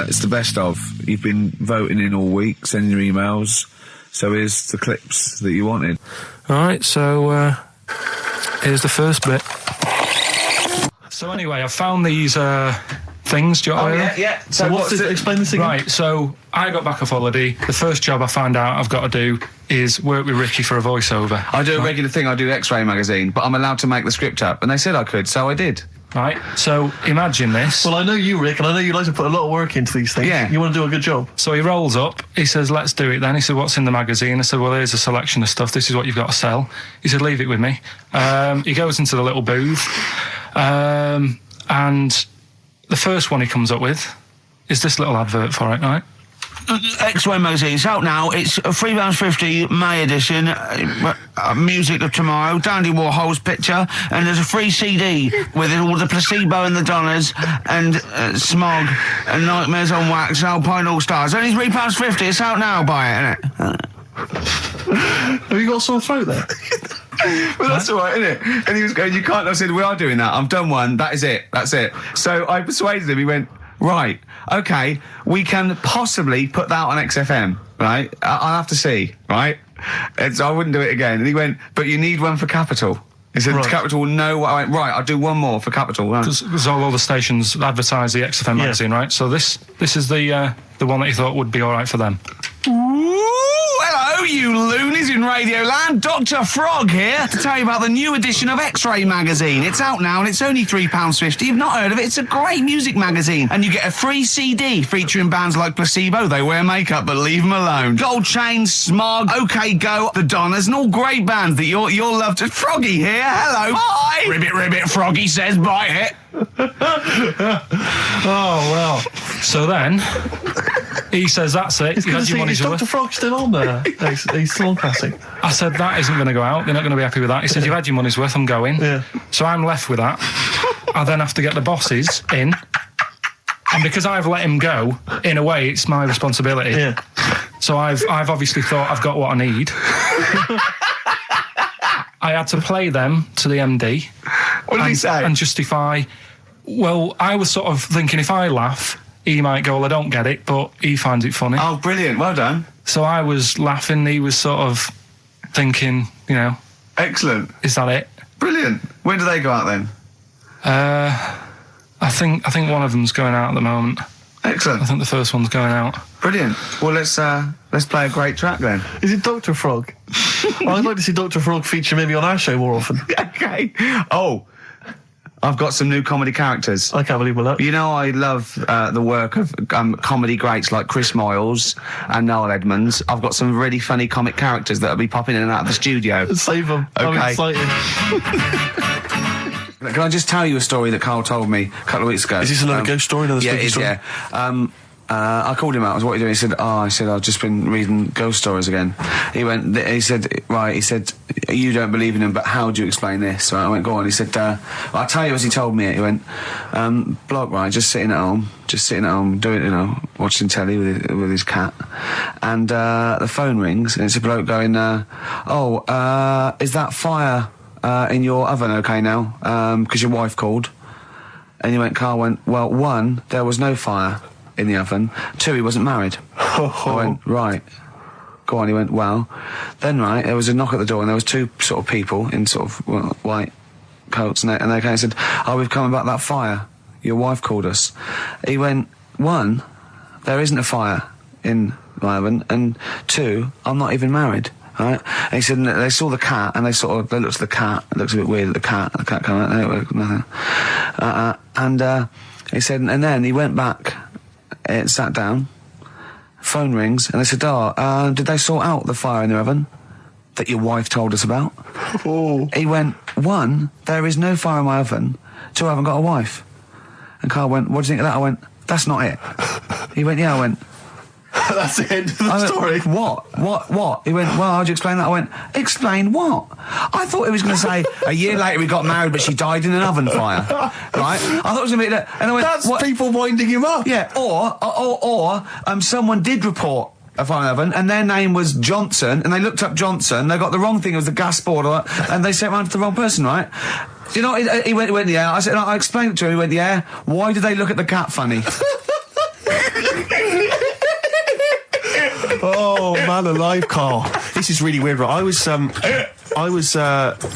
It's the best of. You've been voting in all week, sending your emails. So here's the clips that you wanted. Alright, so here's the first bit. So anyway, I found these things. Do you want to hear them? Yeah. So what's this? Explain this again. Right, so I got back off holiday. The first job I found out I've got to do is work with Ricky for a voiceover. I do a regular thing. I do X-Ray magazine, but I'm allowed to make the script up, and they said I could, so I did. Right, so imagine this. Well, I know you, Rick, and I know you like to put a lot of work into these things. Yeah. You want to do a good job. So he rolls up, he says, let's do it then. He said, what's in the magazine? I said, well, here's a selection of stuff. This is what you've got to sell. He said, leave it with me. He goes into the little booth, and the first one he comes up with is this little advert for it, right? X-Ray magazine, it's out now. It's £3.50 May edition, music of tomorrow, Dandy Warhol's picture, and there's a free CD with all the Placebo and the Donners, and Smog, and Nightmares on Wax, Alpine All Stars. Only £3.50, it's out now, buy it, innit? Have you got a sore throat there? Well, that's all right, isn't it? And he was going, you can't. I said, we are doing that. I've done one. That is it. That's it. So I persuaded him. He went, right, okay, we can possibly put that on XFM, right? I'll have to see, right? And so I wouldn't do it again. And he went, but you need one for Capital. He said, Capital will know what I went, right, I'll do one more for Capital. Because all the stations advertise the XFM magazine, right? So this is the one that you thought would be all right for them. Hello, you loonies in Radioland. Dr. Frog here to tell you about the new edition of X-Ray magazine. It's out now and it's only £3.50. You've not heard of it? It's a great music magazine. And you get a free CD featuring bands like Placebo. They wear makeup, but leave them alone. Gold Chain, Smog, OK Go, The Donners, and all great bands that you'll love to... Froggy here. Hello. Bye. Ribbit, Froggy says bye it. Oh, well. So then... he says, that's it. You had your money's worth. Is Dr. Frog still on there? He's still on Classic. I said, that isn't going to go out. They're not going to be happy with that. He said, you've had your money's worth. I'm going. Yeah. So I'm left with that. I then have to get the bosses in. And because I've let him go, in a way, it's my responsibility. Yeah. So I've obviously thought I've got what I need. I had to play them to the MD. What did he say? And justify... Well, I was sort of thinking if I laugh... he might go, well, I don't get it, but he finds it funny. Oh, brilliant. Well done. So I was laughing. He was sort of thinking, you know... Excellent. Is that it? Brilliant. When do they go out then? I think one of them's going out at the moment. Excellent. I think the first one's going out. Brilliant. Well, let's play a great track then. Is it Dr. Frog? I'd like to see Dr. Frog feature maybe on our show more often. Okay. Oh... I've got some new comedy characters. I can't believe we're lucky. You know, I love the work of comedy greats like Chris Moyles and Noel Edmonds. I've got some really funny comic characters that'll be popping in and out of the studio. Save them. Okay. I'm excited. Can I just tell you a story that Carl told me a couple of weeks ago? Is this another ghost story? Another spooky story? Yeah. I called him out. I was, what are you doing? He said, I've just been reading ghost stories again. He said, you don't believe in them, but how do you explain this? So I went, go on. He said, I'll tell you as he told me it. He went, bloke, right, just sitting at home, doing, you know, watching telly with his cat. And the phone rings, and it's a bloke going, is that fire in your oven okay now? Because your wife called. And Carl went, well, 1, there was no fire in the oven. 2, he wasn't married. I went, right. Go on. He went, well. Then, right, there was a knock at the door and there was 2 sort of people in sort of white coats and they came and said, we've come about that fire. Your wife called us. He went, 1, there isn't a fire in my oven, and 2, I'm not even married. Right? And he said they saw the cat and they looked at the cat. It looks a bit weird at the cat came out, nothing. He said, and then he went back. It sat down, phone rings, and they said, did they sort out the fire in the oven that your wife told us about? Oh. He went, 1, there is no fire in my oven. 2, I haven't got a wife. And Carl went, what do you think of that? I went, that's not it. He went, yeah. I went, that's the end of the story. What? He went, well, how'd you explain that? I went, explain what? I thought he was going to say, a year later we got married, but she died in an oven fire. Right? I thought it was going to be that. And I went, that's what? People winding him up. Yeah, or someone did report a fire oven, and their name was Johnson, and they looked up Johnson, they got the wrong thing, it was the gas board, and they sent it round to the wrong person, right? You know, he went, yeah. I said, I explained it to him, he went, yeah. Why did they look at the cat funny? man alive, Carl. This is really weird, right? I was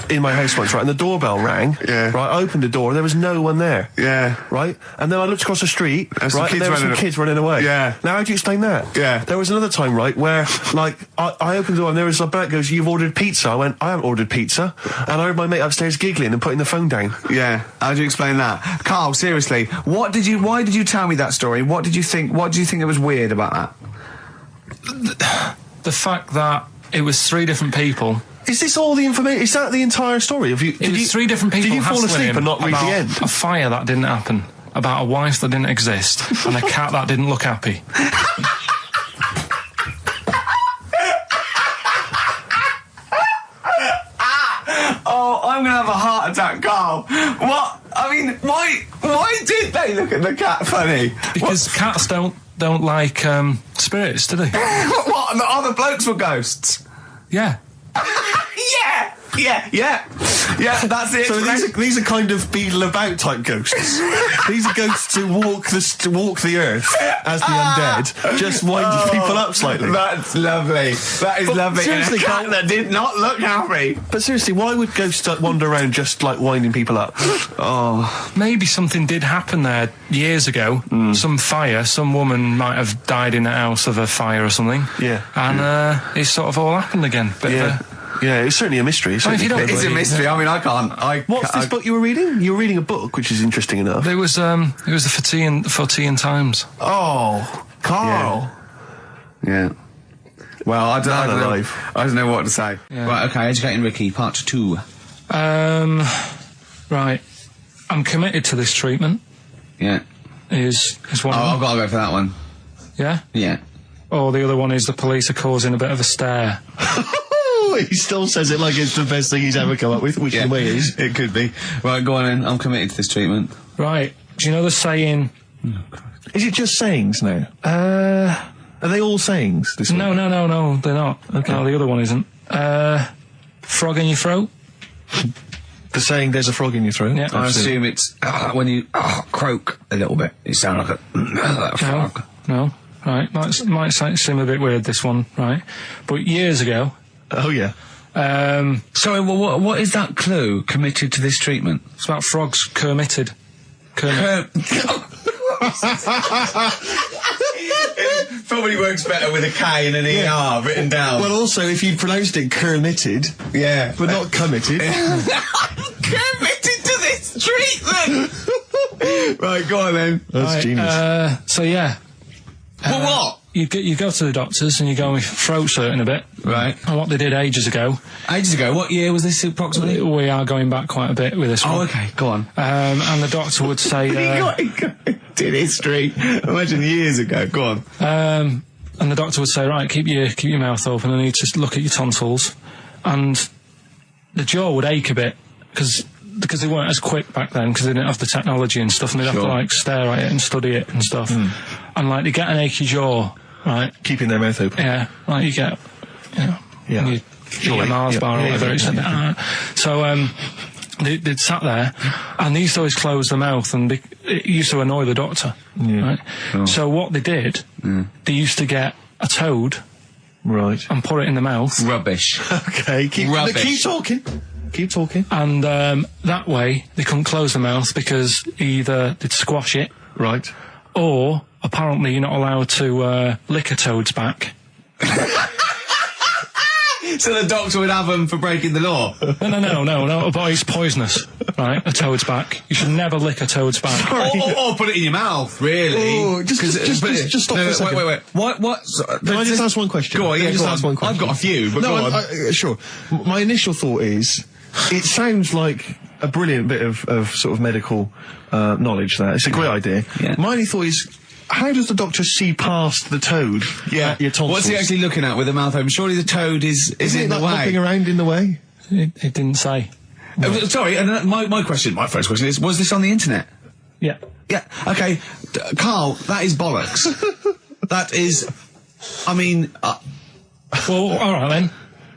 in my house once, right, and the doorbell rang. Yeah. Right, I opened the door, and there was no one there. Yeah. Right? And then I looked across the street, There's right, and there were some kids running away. Yeah. Now, how do you explain that? Yeah. There was another time, right, where, like, I opened the door, and there was a bird goes, "You've ordered pizza." I went, "I haven't ordered pizza." And I heard my mate upstairs giggling and putting the phone down. Yeah. How do you explain that? Carl, seriously, why did you tell me that story? What did you think it was weird about that? The fact that it was 3 different people. Is this all the information? Is that the entire story? It was 3 different people. Did you fall hassling asleep him and not read the about end? A fire that didn't happen, about a wife that didn't exist, and a cat that didn't look happy. Oh, I'm gonna have a heart attack, Carl. What? I mean, why did they look at the cat funny? Because cats don't like spirits, do they? What? The other blokes were ghosts? Yeah. Yeah, that's it. So these are kind of Beadle About type ghosts. These are ghosts who walk the earth as the undead, just winding people up slightly. That's lovely. That is lovely. Seriously, and a cat Carl, that did not look happy. But seriously, why would ghosts wander around just like winding people up? Oh, Maybe something did happen there years ago. Some fire, some woman might have died in a house of a fire or something. Yeah. And it sort of all happened again. Yeah, it's certainly a mystery. if you don't it's a believe- mystery. I mean, I can't. What's this book you were reading? You were reading a book, which is interesting enough. It was the for Tea and Times. Oh, Carl. Yeah. Well, I don't know. I don't know what to say. Yeah. Right. Okay. Educating Ricky, part 2. Right. I'm committed to this treatment. Yeah. Is one. I've got to go for that one. Yeah. Yeah. Or the other one is the police are causing a bit of a stir. He still says it like it's the best thing he's ever come up with, which in a way is. It could be. Right, go on then. I'm committed to this treatment. Right. Do you know the saying? Is it just sayings now? Are they all sayings? This No, they're not. Okay. No, the other one isn't. Frog in your throat? The saying, "There's a frog in your throat." Yeah. I assume it's when you croak a little bit. You sound like a frog. No. Right. Might seem a bit weird, this one, right? But years ago... Oh, yeah. Sorry, well, what is that clue? Committed to this treatment? It's about frogs committed. Probably works better with a K and an ER written down. Well, also, if you pronounced it committed, yeah. but not committed. Committed to this treatment! Right, go on then. That's genius. So, yeah. Well, what? You go to the doctors and you go with throat hurting a bit. Right. And what they did ages ago... Ages ago? What year was this approximately? We are going back quite a bit with this one. Oh, okay, go on. And the doctor would say... Did history. Imagine years ago. Go on. And the doctor would say, right, keep your mouth open and you need to look at your tonsils. And the jaw would ache a bit because they weren't as quick back then because they didn't have the technology and stuff, and they'd have to like stare at it and study it and stuff. And like they get an achy jaw, right? Keeping their mouth open. Yeah, like you get, when you eat a Mars bar or whatever. So they'd sat there and they used to always close their mouth, and it used to annoy the doctor. Right? Oh. So what they did, they used to get a toad, right, and put it in the mouth. Rubbish. Okay, keep talking. Keep talking. And that way they couldn't close the mouth because either they'd squash it, right, or apparently you're not allowed to lick a toad's back. So the doctor would have them for breaking the law? No, but it's poisonous, right? A toad's back. You should never lick a toad's back. Or put it in your mouth, really. Oh, just stop for a second. Wait. What? Can I just ask one question? Go on, yeah, ask one question. I've got a few, but go on. Sure. My initial thought is, it sounds like a brilliant bit of sort of medical knowledge there. It's a great idea. Yeah. My only thought is, how does the doctor see past the toad? Yeah. Your tonsils? What's he actually looking at with the mouth open? Surely the toad is in the way. Hopping around in the way? It didn't say. Sorry, and my first question is, was this on the internet? Yeah. Yeah, okay. Carl, that is bollocks. That is... I mean... Well, alright then.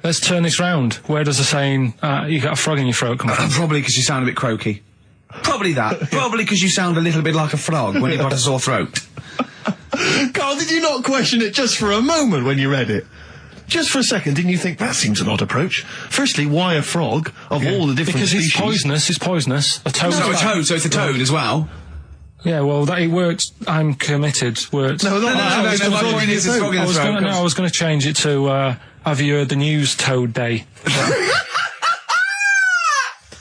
Let's turn this round. Where does the saying, you got a frog in your throat come from? Probably because you sound a bit croaky. Probably that. Probably because you sound a little bit like a frog when you've got a sore throat. Carl, did you not question it just for a moment when you read it? just for a second, didn't you think that seems an odd approach? Firstly, why a frog of all the different because species? it's poisonous. A toad. So it's a toad as well. Yeah, well, it worked. I'm committed. Worked. No, My point is it's frog in the throat. I was going to change it to, have you heard the news Toad Day?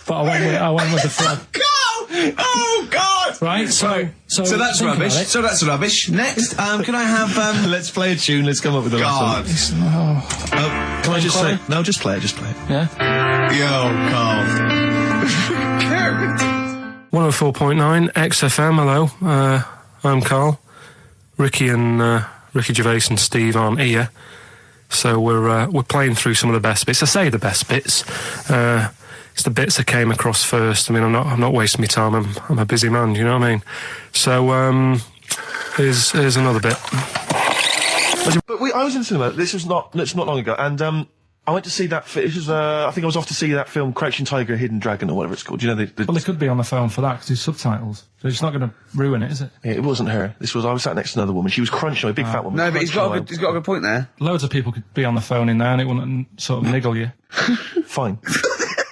But I went with the frog. Oh God! Right, so that's rubbish. So that's rubbish. Next, can I have? Let's play a tune. Let's come up with a God. Can I just say? No, just play it. Just play it. Yeah. Yo, Carl. 104.9 XFM. Hello, I'm Karl. Ricky Gervais and Steve aren't here, so we're playing through some of the best bits. I say the best bits. It's the bits that came across first. I mean, I'm not wasting my time. I'm a busy man. You know what I mean? So here's another bit. But I was in the cinema. This was not long ago, and I went to see that. This was I think I was off to see that film, Crouching Tiger, Hidden Dragon, or whatever it's called. You know, Well, they could be on the phone for that because there's subtitles. So it's not going to ruin it, is it? It wasn't her. I was sat next to another woman. She was crunching, a big fat woman. No, but he's got a good point there. Loads of people could be on the phone in there and it wouldn't sort of niggle you. Fine.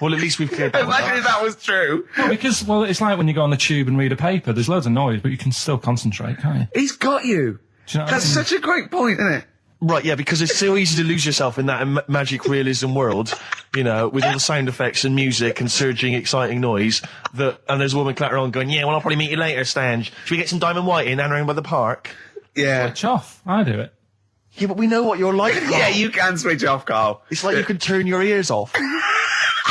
Well, at least we've cleared that. Imagine if that was true. Well, because it's like when you go on the tube and read a paper. There's loads of noise, but you can still concentrate, can't you? He's got you. Do you know what That's I mean? such a great point, isn't it? Right, yeah, because it's so easy to lose yourself in that magic realism world, you know, with all the sound effects and music and surging, exciting noise, and there's a woman clattering on going, yeah, well, I'll probably meet you later, Stange. Should we get some Diamond White in and around by the park? Yeah. Switch off. I do it. Yeah, but we know what you're like, Carl. Yeah, you can switch off, Carl. It's like you can turn your ears off.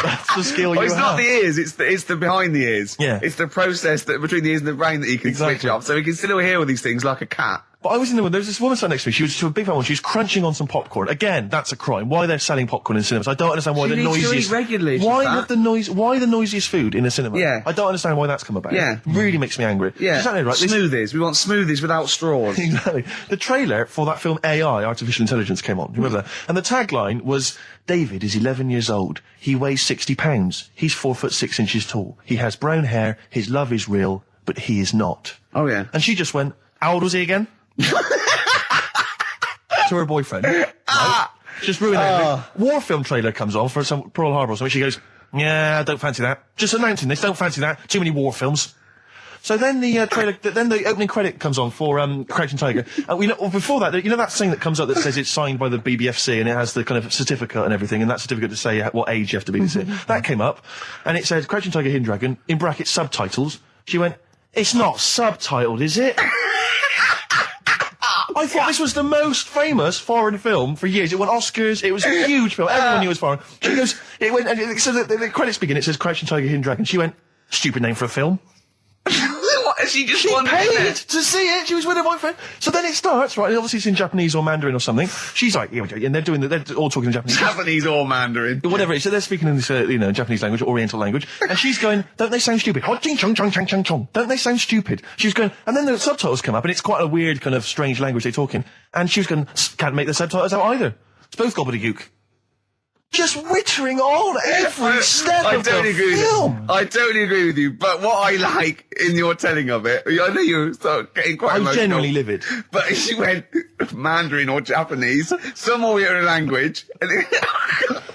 That's the skill you have. It's not the ears, it's the behind the ears. Yeah. It's the process between the ears and the brain that you can switch off. So we can still hear all these things like a cat. But I was in the there was this woman sat next to me. She was a big fan one. She was crunching on some popcorn. Again, that's a crime. Why they're selling popcorn in cinemas? I don't understand why She the needs to noisiest. eat regularly, she's Why fat. Why the noisiest food in a cinema? Yeah. I don't understand why that's come about. Yeah. Really makes me angry. Yeah. Exactly right. Smoothies. We want smoothies without straws. Exactly. The trailer for that film AI, Artificial Intelligence, came on. Do you remember that? And the tagline was, David is 11 years old. He weighs 60 pounds. He's 4'6" tall. He has brown hair. His love is real, but he is not. Oh, yeah. And she just went, how old was he again? To her boyfriend. Right? Just ruin everything. War film trailer comes on for some Pearl Harbor or something. She goes, yeah, I don't fancy that. Just announcing this, don't fancy that. Too many war films. So then the trailer, then the opening credit comes on for Crouching Tiger. And before that, you know that thing that comes up that says it's signed by the BBFC and it has the kind of certificate and everything, and that certificate to say what age you have to be to see it. That came up, and it said Crouching Tiger, Hidden Dragon, in brackets subtitles. She went, it's not subtitled, is it? I thought this was the most famous foreign film for years. It won Oscars. It was a huge film. Everyone knew it was foreign. She goes, it went, and so the credits begin. It says Crouching Tiger, Hidden Dragon. She went, stupid name for a film. What? She just She wanted paid to see it. She was with her boyfriend. So then it starts, right? And obviously it's in Japanese or Mandarin or something. She's like, yeah, and they're all talking in Japanese. Japanese or Mandarin. Whatever it is. So they're speaking in this, Japanese language, Oriental language. And she's going, don't they sound stupid? Don't they sound stupid? She's going, and then the subtitles come up, and it's quite a weird kind of strange language they're talking. And she was going, can't make the subtitles out either. It's both gobbledygook. Just wittering on every step of the film. I totally agree with you, but what I like in your telling of it, I know you start getting quite emotional. I'm genuinely livid. But she went Mandarin or Japanese, some Oriental language. And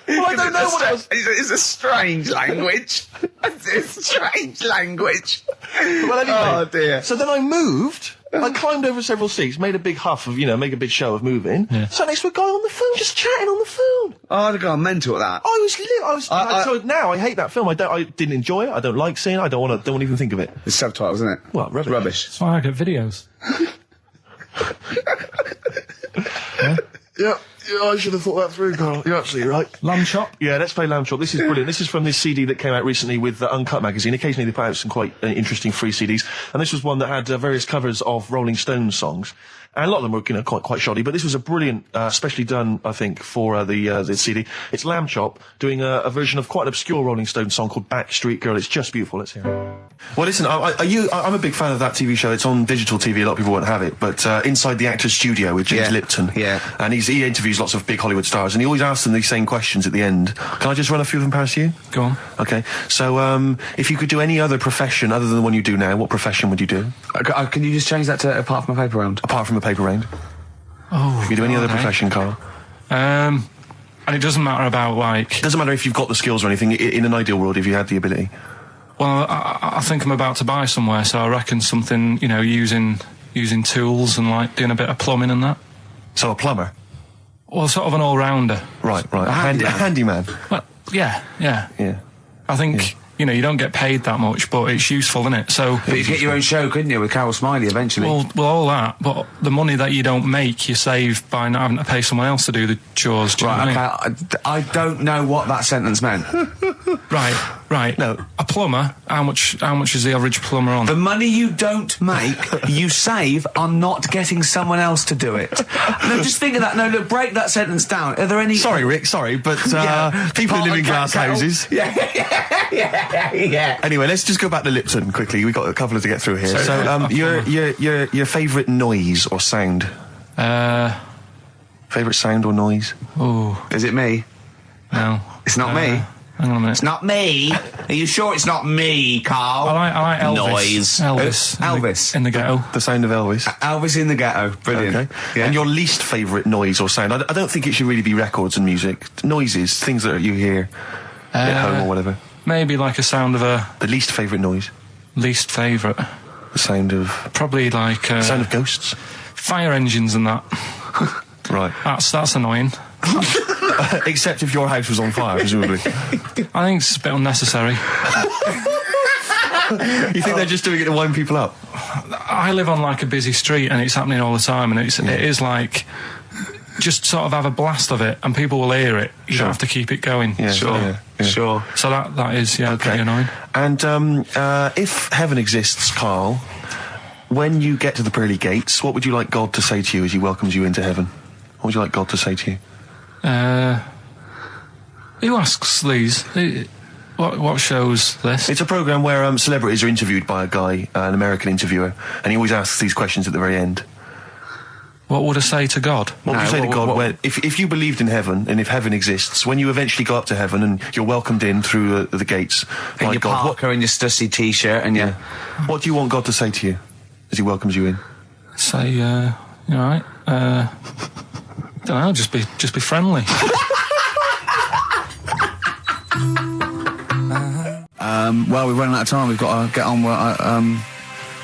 Well, I don't know what else. It's a strange language. It's a strange language. Well, anyway. Oh, dear. So then I moved. I climbed over several seats, made a big huff of, make a big show of moving. Yeah. Sat next to a guy on the phone, just chatting on the phone. Oh, I'd have gone mental at that. So now I hate that film. I didn't enjoy it. I don't like seeing it. I don't want to even think of it. It's subtitles, isn't it? Well, rubbish. That's why I get videos. Yeah, I should have thought that through, Carl. You're absolutely right. Lamb chop. Yeah, let's play Lamb Chop. This is brilliant. This is from this CD that came out recently with Uncut magazine. Occasionally they put out some quite interesting free CDs. And this was one that had various covers of Rolling Stones songs. And a lot of them were, quite shoddy, but this was a brilliant, specially done, I think, for the CD. It's Lamb Chop doing a version of quite an obscure Rolling Stones song called Backstreet Girl. It's just beautiful. Let's hear it. Well, listen, I'm a big fan of that TV show. It's on digital TV. A lot of people won't have it, but Inside the Actor's Studio with James Lipton. Yeah. And he interviews lots of big Hollywood stars, and he always asks them these same questions at the end. Can I just run a few of them past you? Go on. Okay. So, if you could do any other profession other than the one you do now, what profession would you do? Can you just change that to apart from a paper round? Apart from a paper round. Oh. If you do any other profession, Carl. And it doesn't matter about, like... It doesn't matter if you've got the skills or anything, in an ideal world, if you had the ability. Well, I think I'm about to buy somewhere, so I reckon something, you know, using tools and, like, doing a bit of plumbing and that. So a plumber? Well, sort of an all-rounder. Right. A handyman. Well, yeah. I think... Yeah. You know, you don't get paid that much, but it's useful, isn't it? So, but you get your own show, couldn't you, with Carol Smiley eventually? Well, all that, but the money that you don't make, you save by not having to pay someone else to do the chores. Do you know what I mean? I don't know what that sentence meant. Right. No. A plumber. How much is the average plumber on? The money you don't make, you save on not getting someone else to do it. No, just think of that. No, look, break that sentence down. Are there any? Sorry, Rick. Sorry, but people who live in glass houses. Yeah. Anyway, let's just go back to Lipton quickly. We've got a couple to get through here. So, your favourite noise or sound? Favourite sound or noise? Oh, is it me? No, it's not me. Hang on a minute. It's not me. Are you sure it's not me, Carl? I like Elvis. Noise. Elvis in the ghetto. The sound of Elvis. Elvis in the ghetto. Brilliant. Okay. Yeah. And your least favourite noise or sound? I don't think it should really be records and music. Noises, things that you hear at home or whatever. Maybe like a sound of a... The least favourite noise? Least favourite? The sound of... Probably like... sound of ghosts? Fire engines and that. Right. That's annoying. Except if your house was on fire, presumably. I think it's a bit unnecessary. You think they're just doing it to wind people up? I live on like a busy street and it's happening all the time, and it is like... Just sort of have a blast of it and people will hear it. You don't have to keep it going. Yeah, sure. So that is, pretty annoying. And if heaven exists, Carl, when you get to the pearly gates, what would you like God to say to you as he welcomes you into heaven? What would you like God to say to you? Who asks these? What show's this? It's a programme where celebrities are interviewed by a guy, an American interviewer, and he always asks these questions at the very end. What would I say to God? What would you say to God if you believed in heaven and if heaven exists, when you eventually go up to heaven and you're welcomed in through the gates in by your God? Parker and your Stussy t-shirt and your... What do you want God to say to you as he welcomes you in? Say, you all right? Don't know, just be friendly. Well, we're running out of time. We've got to get on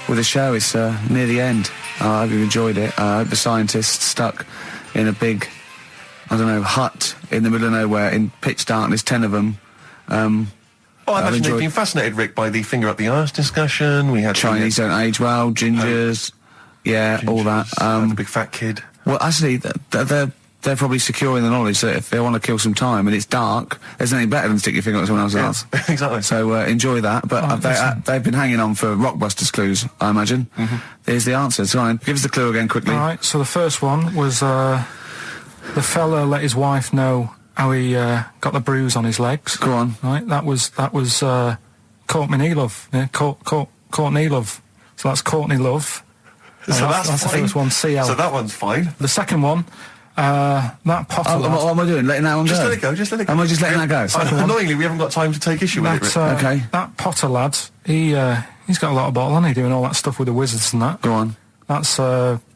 with the show. It's near the end. I hope you've enjoyed it. I hope the scientists stuck in a big, hut in the middle of nowhere in pitch darkness, 10 of them. I imagine they've been fascinated, Rick, by the finger up the arse discussion. We had Chinese don't age well, gingers, all that. The big fat kid. Well, actually, they're probably secure in the knowledge that if they want to kill some time and it's dark, there's nothing better than stick your finger up someone else's arse. Exactly. So enjoy that. But they've been hanging on for Rockbusters clues, I imagine. Here's the answer. So give us the clue again quickly. All right, so the first one was the fella let his wife know how he got the bruise on his legs. Go on. Right, that was Courtney Love. Yeah, Courtney Love. So that's Courtney Love. So that's the first one, CL. So that one's fine. The second one, that Potter lad. What am I doing? Letting that one go? Just let it go, Am I just letting that go? Annoyingly, we haven't got time to take issue with it. Okay. That Potter lad, he's got a lot of bottle, hasn't he, doing all that stuff with the wizards and that. Go on. That's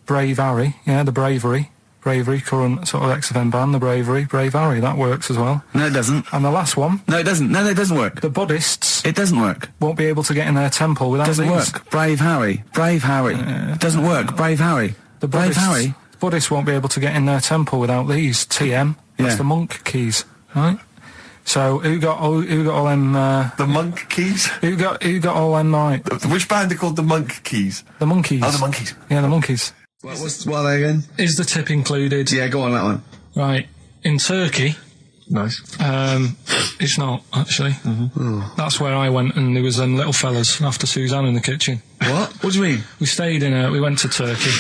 Brave Harry, the Bravery, current sort of XFM band, the Brave Harry, that works as well. No, it doesn't. And the last one... No, it doesn't. No, it doesn't work. The Buddhists... It doesn't work. Won't be able to get in their temple without Doesn't these. work. Brave Harry. It doesn't work. Brave Harry. Brave Harry. The Buddhists won't be able to get in their temple without these. TM. That's the monk keys, right? So who got all them? The monk keys. Who got all them? Right. Which band are called the Monk Keys? The Monkeys. Oh, the Monkeys. Yeah, the Monkeys. What are they again? Is the tip included? Yeah, go on that one. Right. In Turkey. Nice. It's not actually. That's where I went, and there was them little fellas after Suzanne in the kitchen. What? What do you mean? We stayed in. We went to Turkey.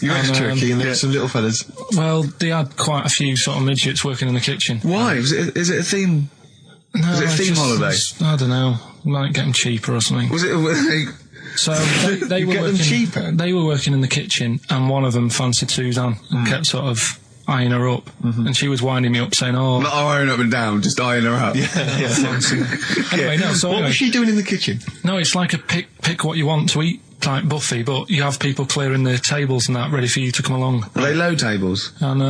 You went to Turkey and there were some little fellas. Well, they had quite a few sort of midgets working in the kitchen. Why? Is it a theme? No, was it a theme holiday? I don't know. Might get them cheaper or something. Was it? So they were working cheaper. They were working in the kitchen, and one of them fancied Suzanne and kept sort of eyeing her up, and she was winding me up saying, "Oh, not eyeing up and down, just eyeing her up." Yeah. Anyway, no. So what was she doing in the kitchen? No, it's like a pick what you want to eat like buffy, but you have people clearing the tables and that ready for you to come along. Are they low tables? And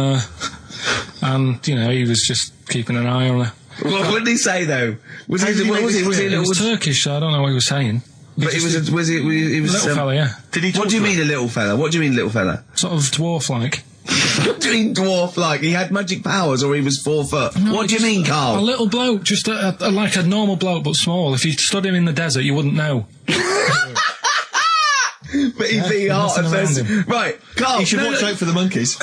you know, he was just keeping an eye on her. What did he say though? Was he It was Turkish, so I don't know what he was saying. But he was a little fella, yeah. Did he What do you mean a little fella? What do you mean little fella? Sort of dwarf-like. What do you mean dwarf-like? He had magic powers or he was 4 foot? No, What do you mean, Carl? A little bloke, just like a normal bloke but small. If you stood him in the desert, you wouldn't know. But he'd be hot at first. Right, Carl. You should watch out for the monkeys.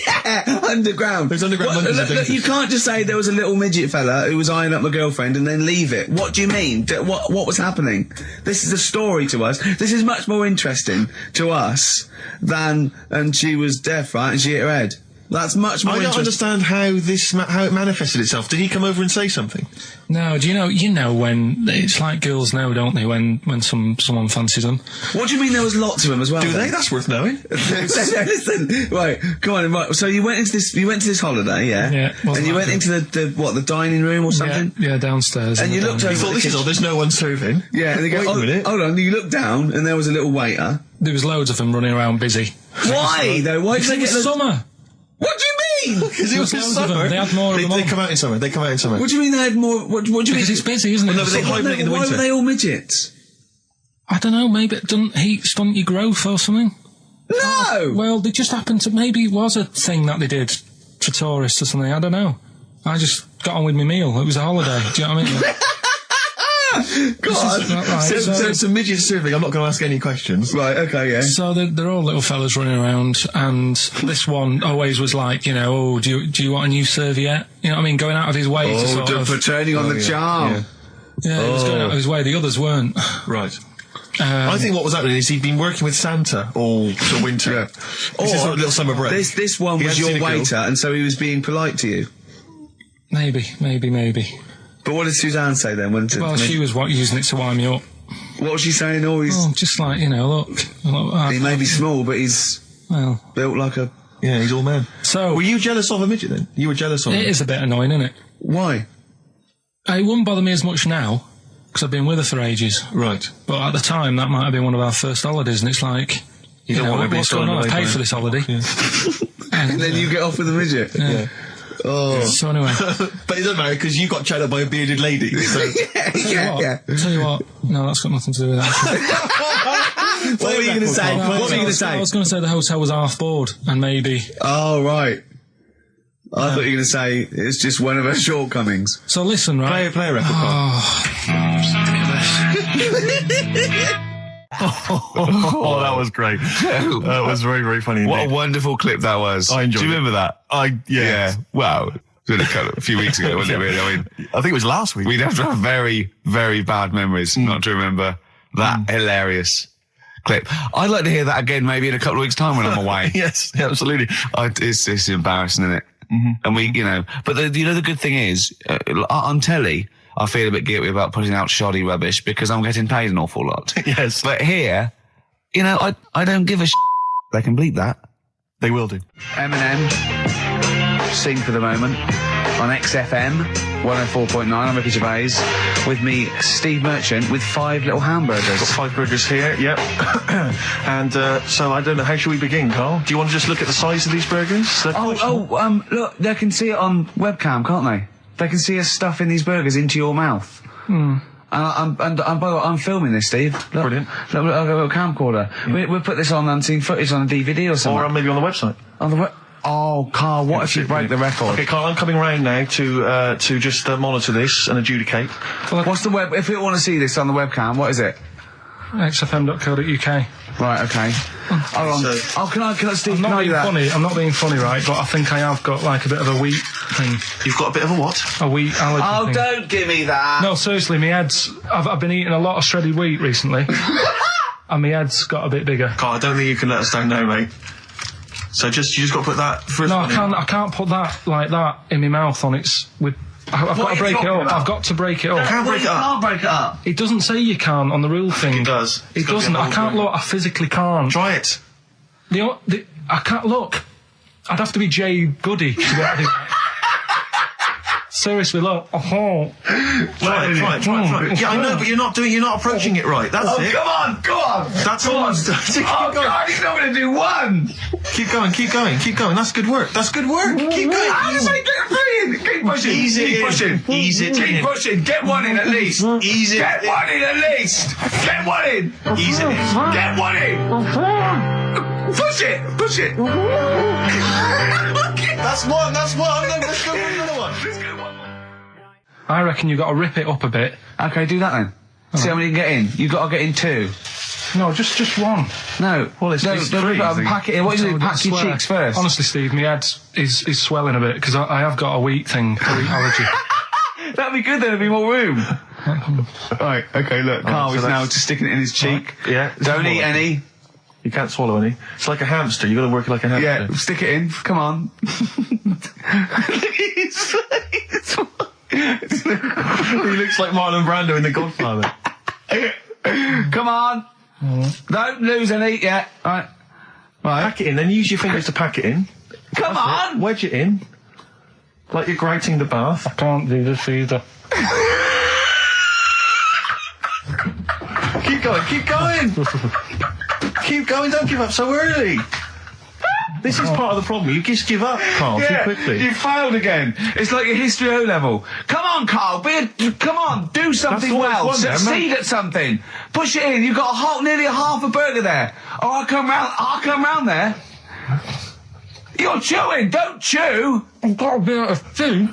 Yeah, underground. Those underground monkeys are dangerous. You can't just say there was a little midget fella who was eyeing up my girlfriend and then leave it. What do you mean? What was happening? This is a story to us. This is much more interesting to us than, and she was deaf, right, and she hit her head. That's much more I don't interesting. understand how it manifested itself. Did he come over and say something? No, do you know when it's like girls know, don't they? When someone fancies them. What do you mean there was lots of them as well? Do then? they? That's worth knowing. Listen, right, come on. Right, so you went into this holiday, yeah? Yeah. And you went into the dining room or something? Yeah, downstairs. And you in the looked dining over You thought, this is odd, there's no one serving. Yeah, and they go, Wait a minute. hold on, you looked down and there was a little waiter. There was loads of them running around busy. Why though? Why did they Because get it's summer. What do you mean? Because it was Loads of them. summer. They had more of them They on. come out in summer. They come out in summer. What do you mean they had more? What do you mean? Because it's busy, isn't it? Well, no, but they hibernate in the Why winter. were they all midgets? I don't know, maybe it doesn't heat stunt your growth or something. No! Well, they just happened to, maybe it was a thing that they did for tourists or something, I don't know. I just got on with my meal. It was a holiday, do you know what I mean? God! Right, So some midget serving, I'm not going to ask any questions. Right, okay, yeah. So they're all little fellas running around, and this one always was like, you know, oh, do you want a new serviette? You know what I mean? Going out of his way to sort of... for turning on the charm. Yeah, he was going out of his way. The others weren't. Right. I think what was happening is he'd been working with Santa all the winter. Yeah. This is sort of little summer break. This one He was hadn't your seen a girl. waiter, and so he was being polite to you. Maybe. But what did Suzanne say then? Well, she was using it to wind me up. What was she saying? Oh, he's... Oh, just like, you know, look. He may be small, but he's Well, built like a... Yeah, he's all man. so... Were you jealous of a midget then? You were jealous of him? It is a bit annoying, isn't it? Why? It wouldn't bother me as much now, because I've been with her for ages. Right. But at the time, that might have been one of our first holidays, and it's like, you don't know, want to be what's going on? I thrown paid away for this holiday. And then you get off with a midget? Yeah. Oh. So anyway, But it doesn't matter because you got chatted by a bearded lady. So. yeah. tell you what, no, that's got nothing to do with that. What were you going to say? What were you going to say? I was going to say the hotel was half board, and maybe. Oh, right. I thought you were going to say it's just one of her shortcomings. So listen, right? Play a record. Oh, that was great. That was very, very funny. What a indeed. wonderful clip that was. I enjoyed Do you it. remember that? Yeah. Wow. It was a few weeks ago, wasn't it, really? I mean, I think it was last week. we'd have to have very, very bad memories not to remember that hilarious clip. I'd like to hear that again maybe in a couple of weeks' time when I'm away. Yes, absolutely. It's embarrassing, isn't it? And we, you know, but the good thing is, on telly, I feel a bit guilty about putting out shoddy rubbish because I'm getting paid an awful lot. Yes. But here, you know, I don't give a They can bleep that. They will do. Eminem, Sing for the Moment, on XFM 104.9. I'm Ricky Gervais. With me, Steve Merchant, with 5 little hamburgers. Got 5 burgers here, yep. And so I don't know, how should we begin, Carl? Do you want to just look at the size of these burgers? Look, they can see it on webcam, can't they? They can see us stuffing these burgers into your mouth. And by the way, I'm filming this, Steve. Look, Brilliant. Look, I've got a little camcorder. We'll put this on unseen footage on a DVD or something. Or maybe on the website. On the Oh, Carl, what if you break the record? Okay, Carl, I'm coming round now to just monitor this and adjudicate. What's the web? If we want to see this on the webcam, what is it? xfm.co.uk. Right, okay. Hold on. So- Can I, Steve, I'm can not I do being that? funny. I'm not being funny, right? But I think I have got like a bit of a wheat thing, You've got a bit of a what? a wheat allergy Oh, thing. don't give me that. No, seriously, my head's. I've been eating a lot of shredded wheat recently, and my head's got a bit bigger. Carl, I don't think you can let us down now, mate. So you just got to put that first No, one in. I can't put that like that in my mouth on its with. I've got to break it up. I've got to break it up. Can't break it up. Can't break it up. It doesn't say you can't on the rule thing. It does. It doesn't. I can't look. I physically can't. Try it. I can't look. I'd have to be Jay Goody to be able to do that. seriously, look. Oh. Try it. Yeah, I know, but you're not approaching it right. That's it. Come on. That's almost. Keep going. God, he's not going to do one. Keep going. That's good work. Keep going. How does he get three in? Keep pushing. Keep pushing. Get one in at least. Ease it. Get one in at least. Get one in. Ease it. Get one in. Push it. That's one. Let's go for another one. I reckon you got to rip it up a bit. Okay, do that then. See how many you can get in. You got to get in 2. No, just one. No. Well, it's don't three, rip it up and pack it in. What do you do? Pack your Swear. cheeks first. Honestly, Steve, my head is swelling a bit because I have got a wheat thing, a wheat allergy. That'd be good. There'd be more room. Right. Okay. Look, Carl so is now that's- just sticking it in his cheek. Yeah. Don't eat any. You can't swallow any. It's like a hamster. You got to work it like a hamster. Yeah. Stick it in. Come on. He looks like Marlon Brando in The Godfather. Come on. Don't lose any yet. Right. Pack it in, then use your fingers to pack it in. Come on. Wedge it in. Like you're grating the bath. I can't do this either. Keep going. Keep going, don't give up so early. This is part of the problem. You just give up, Carl, too quickly. You failed again. It's like your history O level. Come on, Carl. Come on. Do something That's well. what it's won, Succeed at something. Push it in. You've got nearly a half a burger there. Oh, I'll come round there. You're chewing. Don't chew. I've got a bit of food.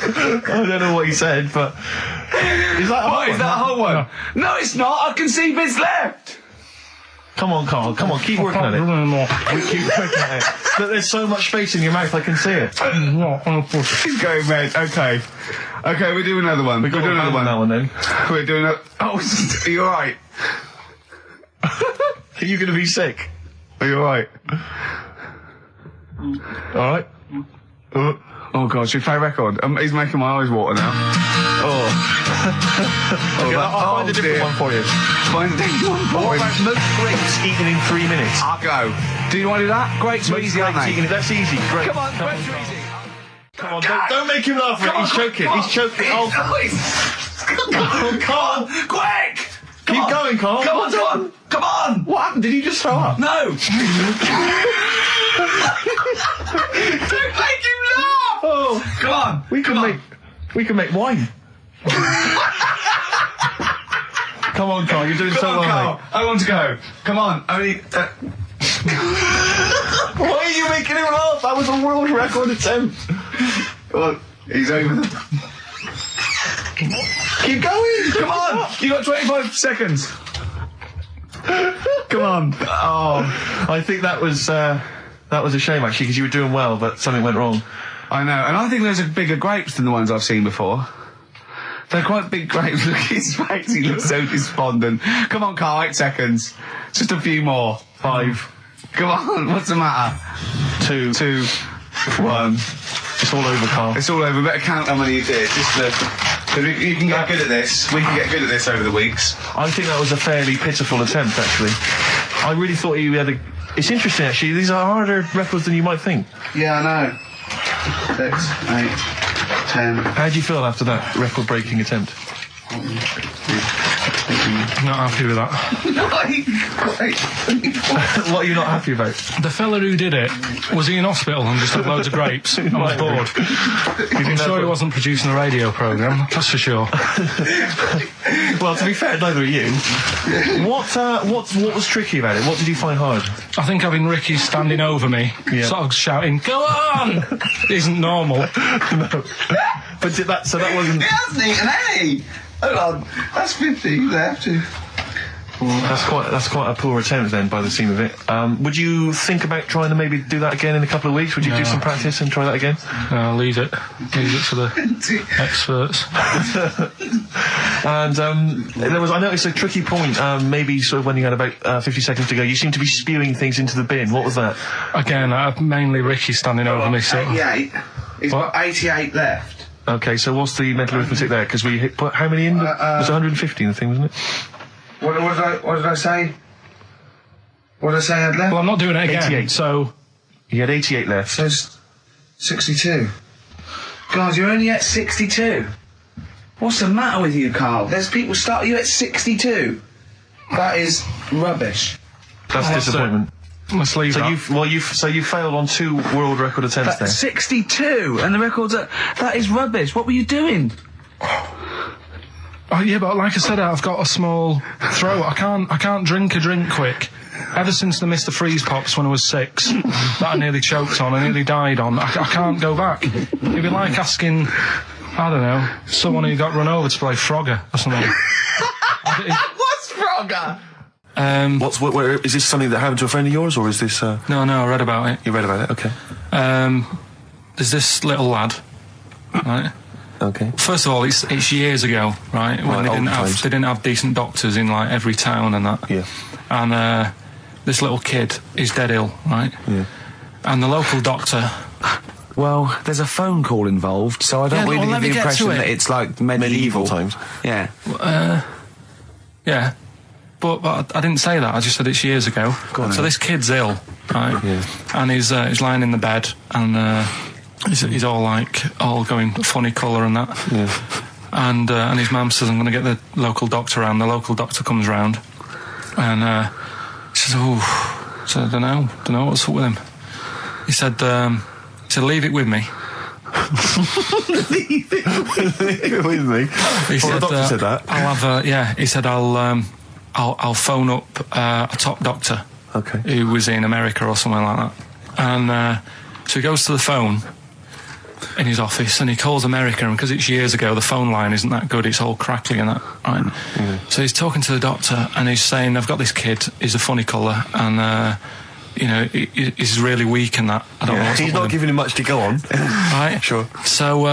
I don't know what he said, but... Is that a whole What, is that a whole one? No, it's not. I can see bits left. Come on, Carl. Come on, keep working at it. We keep working at it. But there's so much space in your mouth, I can see it. He's going red. Okay, we're doing another one. We're doing another one. That one then. We're doing a... Oh, are you alright? Are you going to be sick? Are you alright? Alright. Oh, God, should we play a record? He's making my eyes water now. Okay, I'll find a different one for you. Find a different one for What him. about most grapes eaten in 3 minutes? I'll go. Do you want to do that? Grapes are easy, aren't they? That's easy. Great. Come on, grapes are easy. Come on, don't make him laugh. He's choking. He's choking. Oh, Carl. Quick! Keep going, Carl. Come on! What happened? Did you just throw up? No! Don't make him laugh! Oh, Come on! we can make wine. Come on, Carl. You're doing so Come on, well, Carl. mate. I want to go. Come on. Only... Why are you making him laugh? That was a world record attempt. Come on. He's over. Keep going. Come on! You got 25 seconds. Come on. Oh, I think that was a shame actually because you were doing well, but something went wrong. I know, and I think those are bigger grapes than the ones I've seen before. They're quite big grapes. Look at his face, he looks so despondent. Come on, Carl, 8 seconds. Just a few more. 5. Come on, what's the matter? 2, 1. It's all over, Carl. It's all over. Better count how many you did. You can get good at this. We can get good at this over the weeks. I think that was a fairly pitiful attempt, actually. I really thought you had a... It's interesting, actually. These are harder records than you might think. Yeah, I know. 6, 8, 10. How do you feel after that record-breaking attempt? Not happy with that. What are you not happy about? The fella who did it, was he in hospital and just had loads of grapes? I was bored. I'm sure he wasn't producing a radio programme, that's for sure. Well, to be fair, neither are you. What was tricky about it? What did you find hard? I think having Ricky standing over me, sort of shouting, "Go on!" isn't normal. No. But that wasn't... He hasn't eaten any! Hold on, that's 50 left. That's quite a poor attempt then, by the seam of it. Would you think about trying to maybe do that again in a couple of weeks? Would you do some practice and try that again? No, leave it. Leave it to the experts. And I noticed a tricky point. Maybe sort of when you had about 50 seconds to go, you seemed to be spewing things into the bin. What was that? Again, mainly Ricky standing over me. So 88. He's got 88 left. Okay, so what's the mental arithmetic there? Because we put how many in? It was 150 in the thing, wasn't it? What did I say? What did I say I had left? well, I'm not doing it again. 88. So He had 88 left. So 62. God, you're only at 62. What's the matter with you, Carl? There's people start you at 62. That is rubbish. That's disappointment. Let's leave that. You failed on 2 world record attempts there. 62, and the record's that is rubbish. What were you doing? Oh, yeah, but like I said, I've got a small throat. I can't drink a drink quick. Ever since the Mr. Freeze Pops when I was 6, that I nearly choked on, I nearly died on, I can't go back. It'd be like asking, I don't know, someone who got run over to play Frogger or something. What's Frogger? Where is this something that happened to a friend of yours, or is this? No, I read about it. You read about it, okay. There's this little lad, right? Okay. First of all, it's years ago, right? When they didn't have decent doctors in like every town and that. Yeah. And this little kid is dead ill, right? Yeah. And the local doctor. Well, there's a phone call involved, so I don't really get the impression that it's like medieval times. Yeah. Yeah. But I didn't say that. I just said it's years ago. So this kid's ill, right? Yeah. And he's lying in the bed, and he's all going funny colour and that. Yeah. And his mum says, I'm going to get the local doctor round. The local doctor comes round, and he says, so I don't know what's up with him. He said, leave it with me. Leave it with me. He said, the doctor said that. I'll have he said I'll phone up a top doctor. Okay. Who was in America or something like that. And so he goes to the phone in his office and he calls America, and because it's years ago, the phone line isn't that good, it's all crackly and that, right? Yeah. So he's talking to the doctor and he's saying, I've got this kid, he's a funny colour, and he's really weak and that. I don't know what's he's not giving him much to go on. Right? Sure. So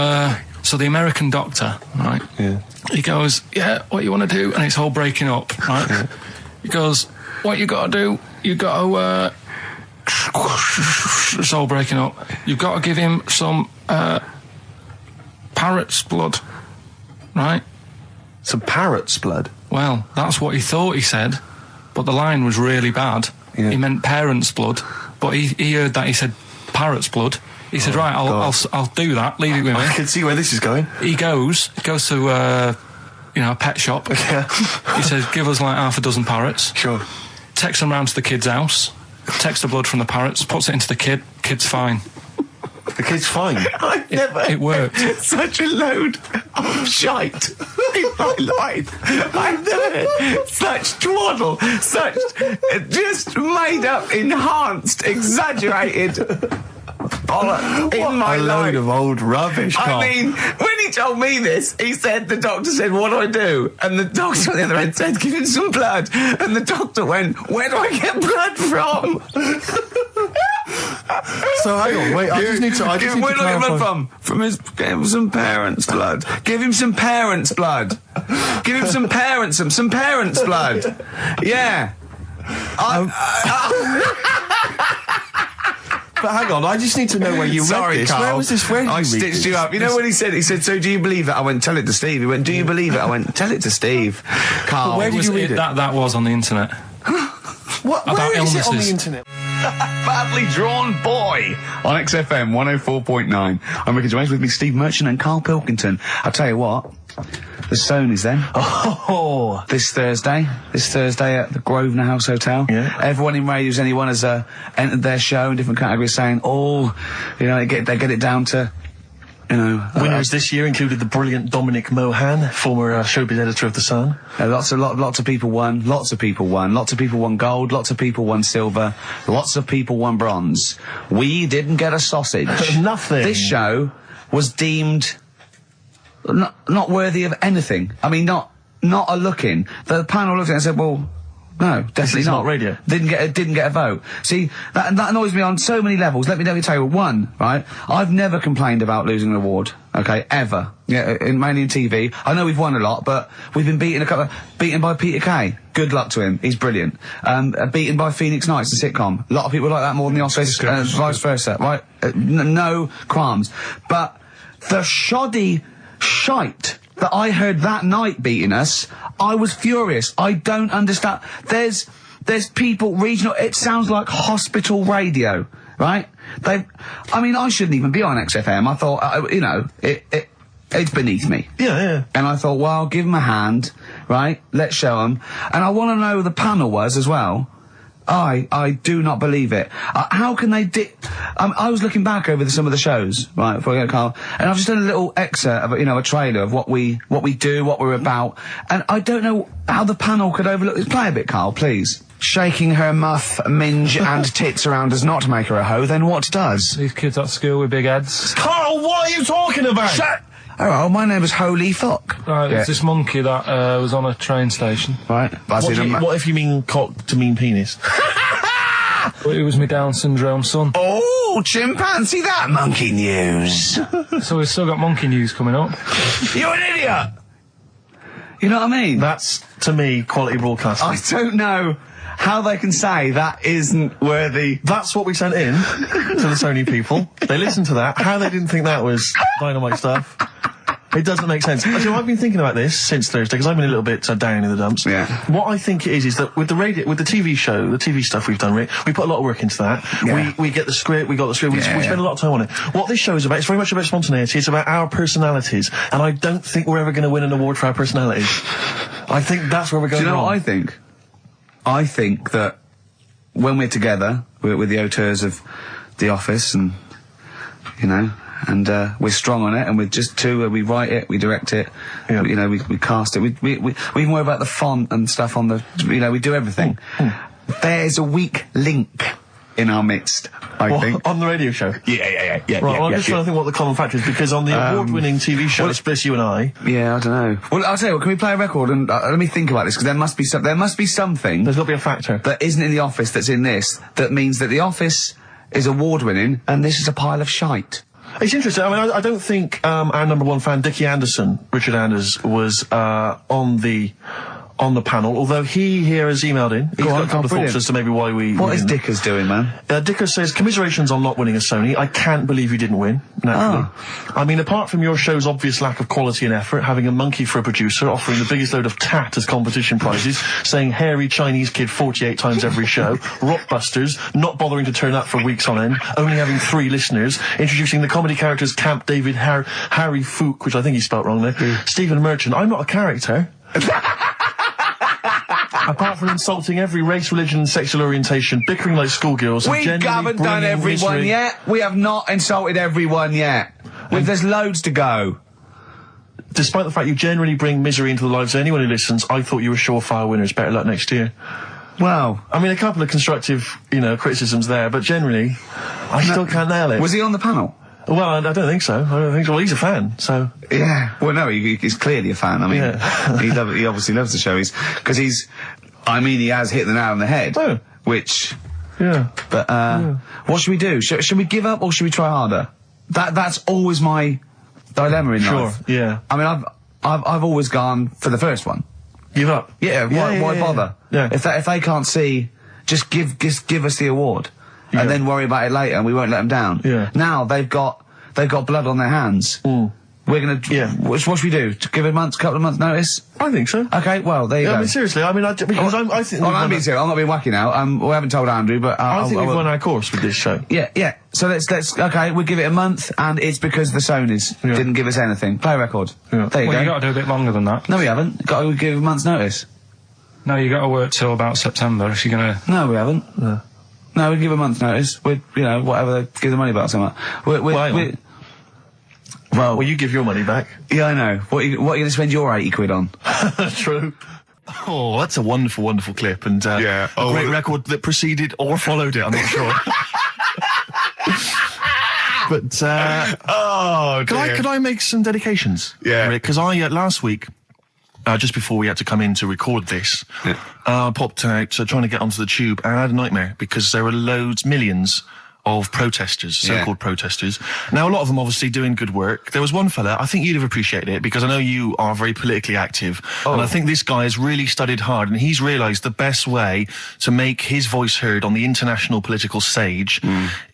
the American doctor, right? Yeah. He goes, yeah, what you want to do? And it's all breaking up, right? Yeah. He goes, what you got to do? You got to, it's all breaking up. You've got to give him some parrot's blood, right? Some parrot's blood? Well, that's what he thought he said, but the line was really bad. Yeah. He meant parent's blood, but he heard that he said parrot's blood. He said, right, I'll do that, leave it with me. I can see where this is going. He goes to, a pet shop. Yeah. He says, give us like half a dozen parrots. Sure. Takes them round to the kid's house, takes the blood from the parrots, puts it into the kid's fine. The kid's fine? It worked. Such a load of shite in my life. I've never heard such twaddle, such just made up, enhanced, exaggerated bollock in my life. A load of old rubbish, Carl. I mean, when he told me this, he said, the doctor said, what do I do? And the doctor on the other end said, give him some blood. And the doctor went, where do I get blood from? So hang on, wait, I just need to where do I get blood from? Give him some parents' blood. Give him some parents' blood. Give him some parents' blood. Yeah. But hang on, I just need to know where you read this. Carl. Where was this? Where did I stitched you up. You know what he said? He said, so do you believe it? I went, tell it to Steve. He went, do you believe it? I went, tell it to Steve. Carl. But where did you read it? That was on the internet. What? Where is it on the internet? Badly Drawn Boy on XFM 104.9. I'm Ricky Gervais, with me Steve Merchant and Karl Pilkington. I'll tell you what, the Stonys then. Oh. This Thursday at the Grosvenor House Hotel. Yeah. Everyone in Radio's Anyone has entered their show in different categories, saying, they get it down to, winners this year included the brilliant Dominic Mohan, former showbiz editor of The Sun. Lots of people won. Lots of people won gold. Lots of people won silver. Lots of people won bronze. We didn't get a sausage. Nothing. This show was deemed not worthy of anything. I mean, not a look in. The panel looked at it and said, well, no, definitely not. Radio. Didn't get a vote. See, that annoys me on so many levels. Let me tell you. One, right? I've never complained about losing an award. Okay, ever. Yeah, mainly in TV. I know we've won a lot, but we've been beaten by Peter Kay. Good luck to him. He's brilliant. Beaten by Phoenix Nights, the sitcom. A lot of people like that more than the Oscars, vice versa, right? No qualms. But the shoddy shite that I heard that night beating us, I was furious. I don't understand. There's people, regional, it sounds like hospital radio, right? I shouldn't even be on XFM. I thought, it's beneath me. Yeah. And I thought, well, I'll give them a hand, right? Let's show them. And I want to know who the panel was as well. I do not believe it. How can they I was looking back over some of the shows, right, before I go, Carl, and I've just done a little excerpt of, a trailer of what we do, what we're about, and I don't know how the panel could overlook this. Play a bit, Carl, please. Shaking her muff, minge and tits around does not make her a hoe, then what does? These kids at school with big heads. Carl, what are you talking about? Shut. Oh, my name is Holy Fuck. Right, it's this monkey that was on a train station. Right. What if you mean cock to mean penis? It was my Down syndrome son. Oh, chimpanzee, that monkey news. So we've still got monkey news coming up. You're an idiot. You know what I mean? That's, to me, quality broadcasting. I don't know how they can say that isn't worthy. That's what we sent in to the Sony people. They listened to that. How they didn't think that was dynamite stuff. It doesn't make sense. Actually, I've been thinking about this since Thursday because I've been a little bit down in the dumps. Yeah. What I think it is that with the TV show, the TV stuff we've done, Rick, we put a lot of work into that. Yeah. We get the script, we got the script, we spend a lot of time on it. What this show is about, it's very much about spontaneity, it's about our personalities, and I don't think we're ever going to win an award for our personalities. I think that's where we're going wrong. Do you know what I think? I think that when we're together, we're the auteurs of The Office and, and we're strong on it, and we're just two. We write it, we direct it, we cast it. We even worry about the font and stuff on the. We do everything. There's a weak link in our midst, I think. On the radio show? Yeah. Right, well, I'm just trying to think what the common factor is, because on the award-winning TV show, it's just you and I. Yeah, I don't know. Well, I'll tell you what, can we play a record and let me think about this, because there must be something. There's got to be a factor. That isn't in The Office that's in this, that means that The Office is award-winning, and this is a pile of shite. It's interesting. I mean, I don't think our number one fan, Dickie Anderson, Richard Anders, was on the panel, although he here has emailed in. He's got a couple of thoughts as to maybe why we... What is Dickers doing, man? Dickers says, commiserations on not winning a Sony. I can't believe you didn't win, naturally. I mean, apart from your show's obvious lack of quality and effort, having a monkey for a producer, offering the biggest load of tat as competition prizes, saying hairy Chinese kid 48 times every show, Rockbusters, not bothering to turn up for weeks on end, only having 3 listeners, introducing the comedy characters Camp David, Harry Fook, which I think he spelt wrong there, Stephen Merchant. I'm not a character. Apart from insulting every race, religion and sexual orientation, bickering like schoolgirls... We haven't done everyone yet. We have not insulted everyone yet. There's loads to go. Despite the fact you generally bring misery into the lives of anyone who listens, I thought you were surefire winners. Better luck next year. Well... I mean, a couple of constructive, criticisms there, but generally, I still can't nail it. Was he on the panel? Well, I don't think so. Well, he's a fan, so... Yeah. Well, no, he's clearly a fan. I mean, he obviously loves the show. He has hit the nail on the head. Oh. Which... Yeah. But, what should we do? Should we give up or should we try harder? That's always my dilemma in life. Sure, yeah. I mean, I've always gone for the first one. Give up? Yeah, why bother? Yeah. If they can't see, just give us the award. And then worry about it later, and we won't let them down. Yeah. Now they've got blood on their hands. We're gonna. Yeah. What should we do? To give a couple of months notice? I think so. Okay. Well, there you go. I mean, seriously. I mean, I think. I'm being serious. I'm not being wacky now. We haven't told Andrew, but I think we've won our course with this show. Yeah. So let's. Okay, we'll give it a month, and it's because the Sonys didn't give us anything. Play a record. Yeah. There you go. You got to do a bit longer than that. No, we haven't. Got to give a month's notice. No, you got to work till about September if you're gonna. No, we haven't. No, we give a month's notice. We'd, whatever, give the money back or something. Well, you give your money back. Yeah, I know. What are you going to spend your 80 quid on? True. Oh, that's a wonderful, wonderful clip, and a great record that preceded or followed it. I'm not sure. But could I make some dedications? Yeah. Because I last week. Just before we had to come in to record this, I popped out trying to get onto the tube, and I had a nightmare because there were millions of protesters, so-called protesters. Now, a lot of them obviously doing good work. There was one fella, I think you'd have appreciated it, because I know you are very politically active, and I think this guy has really studied hard, and he's realised the best way to make his voice heard on the international political stage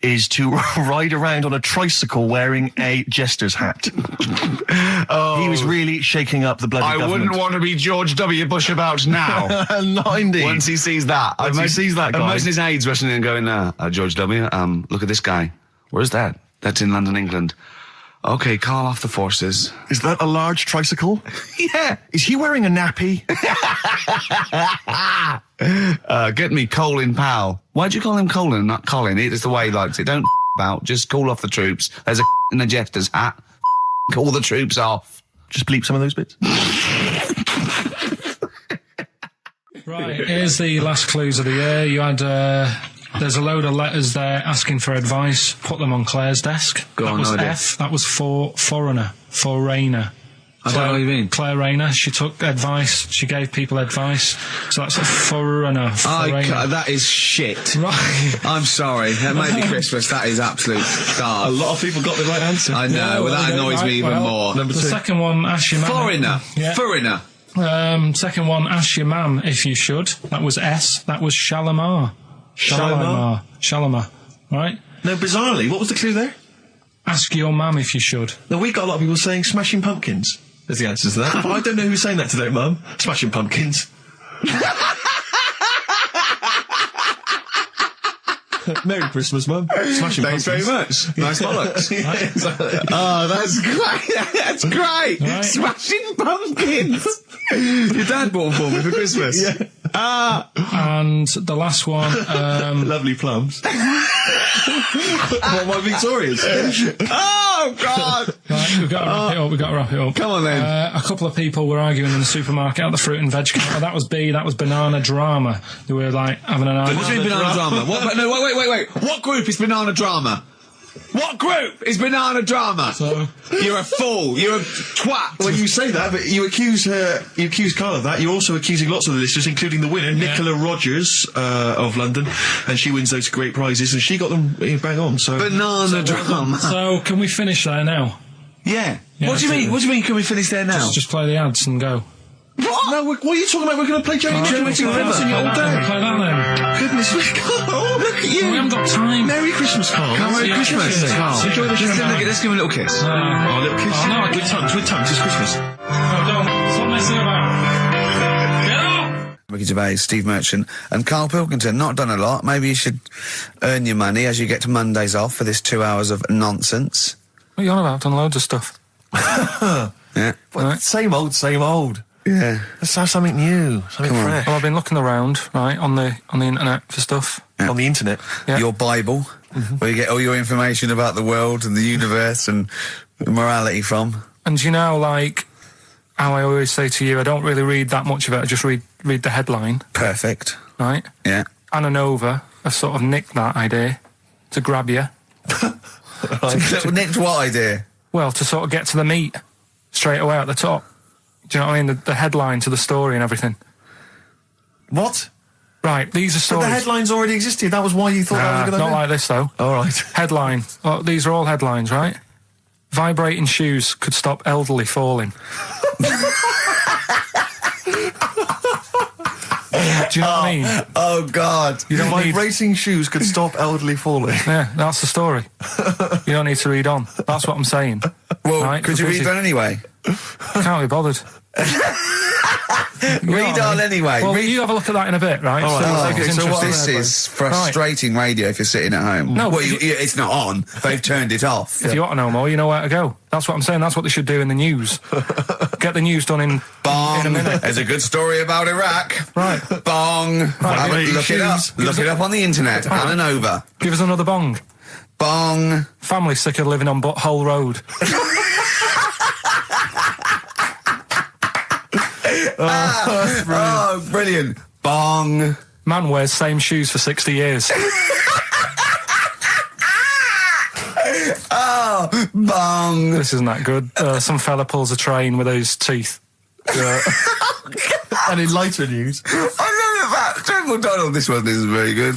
is to ride around on a tricycle wearing a jester's hat. He was really shaking up the bloody government. I wouldn't want to be George W. Bush about now. Not indeed. Once he sees that. Once he sees that guy. Imagine his aides rushing in and going, George W., Mum, look at this guy. Where's that? That's in London, England. Okay, call off the forces. Is that a large tricycle? Yeah. Is he wearing a nappy? Get me Colin Powell. Why'd you call him Colin, not Colin? It's the way he likes it. Don't about. Just call off the troops. There's a in a jester's hat. Call the troops off. Just bleep some of those bits. Right, here's the last clues of the year. You had, there's a load of letters there asking for advice. Put them on Claire's desk. That was F. That was for foreigner. Foreigner. I don't know what you mean. Claire Rayner. She took advice. She gave people advice. So that's a foreigner. That is shit. Right. I'm sorry. That may be Christmas. That is absolute garbage. A lot of people got the right answer. I know, but that annoys me even more. Number The 2. second one, ask your mum. Foreigner. Yeah. Foreigner. Second one, ask your mum if you should. That was S. That was Shalimar. Shalimar. Right? No, bizarrely, what was the clue there? Ask your mum if you should. No, we got a lot of people saying Smashing Pumpkins as the answer to that. But I don't know who's saying that today, Mum. Smashing Pumpkins. Merry Christmas, Mum. Smashing Thanks Pumpkins. very much. Nice bollocks. Oh, that's great. That's great. Right. Smashing Pumpkins. Your dad bought them for me for Christmas. Yeah. And the last one, Lovely plums. What, my Victorians? Oh, God. right, we've got to wrap it up. Come on, then. A couple of people were arguing in the supermarket at the fruit and veg counter. That was B. That was banana drama. They were like having an argument. What do you mean banana drama? What, no, wait. What group is banana drama? What group is banana drama? So, You're a fool. You're a twat. Well, you say that, but you accuse Carl of that. You're also accusing lots of the listeners, including the winner, Nicola Rogers of London, and she wins those great prizes, and she got them bang on. So Banana drama. so can we finish there now? Yeah. Yeah, What do you mean? absolutely. What do you mean? Can we finish there now? Just play the ads and go. What? No, what are you talking about? We're going to play Johnny Play River all day. that then. Goodness me, Carl, look at you. We haven't got time. Merry Christmas, Carl. Merry Yeah, Christmas, yeah. Carl. Enjoy the show. Let's give him a little kiss. Oh, a little kiss. Oh, no, with tongues, it's Christmas. No, don't. Stop messing about. Get up! Ricky Gervais, Steve Merchant, and Karl Pilkington. Not done a lot. Maybe you should earn your money as you get to Mondays off for this 2 hours of nonsense. What are you on about? I've done loads of stuff. Yeah. But same old. Yeah. Let's have something new, something Come on. fresh. Well, I've been looking around, right, on the internet for stuff. On the internet. Yeah. Your Bible, where you get all your information about the world and the universe and morality from. And you know, like, how I always say to you, I don't really read that much of it, I just read the headline, Perfect. right? Yeah. Anna Nova have sort of nicked that idea to grab you. Nicked what idea? Well, to sort of get to the meat straight away at the top. Do you know what I mean? The headline to the story and everything. What? Right, these are But stories. the headlines already existed. That was why you thought that was a good not idea. like this, though. All right. Headline. Oh, these are all headlines, right? Vibrating shoes could stop elderly falling. Do you know what I mean? Oh, God. You don't need... Vibrating shoes could stop elderly falling. Yeah, that's the story. You don't need to read on. That's what I'm saying. Well, Right, could you because read on anyway? Can't be bothered. Read on anyway. Well, Read... you have a look at that in a bit, right? All right. So, Okay, it's so what- interesting. This is frustrating radio if you're sitting at home. No, well, but it's not on. They've turned it off. If you want to know more, you know where to go. That's what I'm saying. That's what they should do in the news. Get the news done in Bong. a minute. There's a good story about Iraq. Right. Bong. Have a- look it up. Look it up on the internet. Anna Nova. Give us another bong. Bong. Family sick of living on Butthole Road. Oh, brilliant. Bong. Man wears same shoes for 60 years. Oh, bong. This isn't that good. Some fella pulls a train with his teeth. And in lighter news. I love that. Triple Donald. This is very good.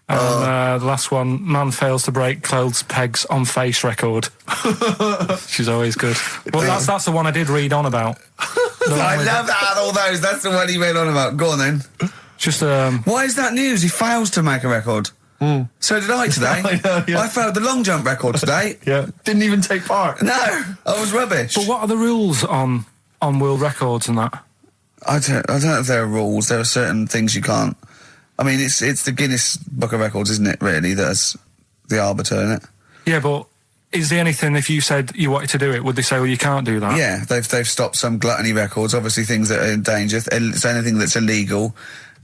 And the last one, man fails to break clothes pegs on face record. She's always good. Well, that's the one I did read on about. I love that. All those. That's the one he went on about. Go on then. Just Why is that news? He fails to make a record. So did I today. I know, yeah. I failed the long jump record today. Yeah. Didn't even take part. No, I was rubbish. But what are the rules on world records and that? I don't know if there are rules. There are certain things you can't. I mean, it's the Guinness Book of Records, isn't it? Really, that's the arbiter, innit? Yeah, but is there anything, if you said you wanted to do it, would they say, well, you can't do that? Yeah, they've stopped some gluttony records, obviously things that are in danger. It's anything that's illegal.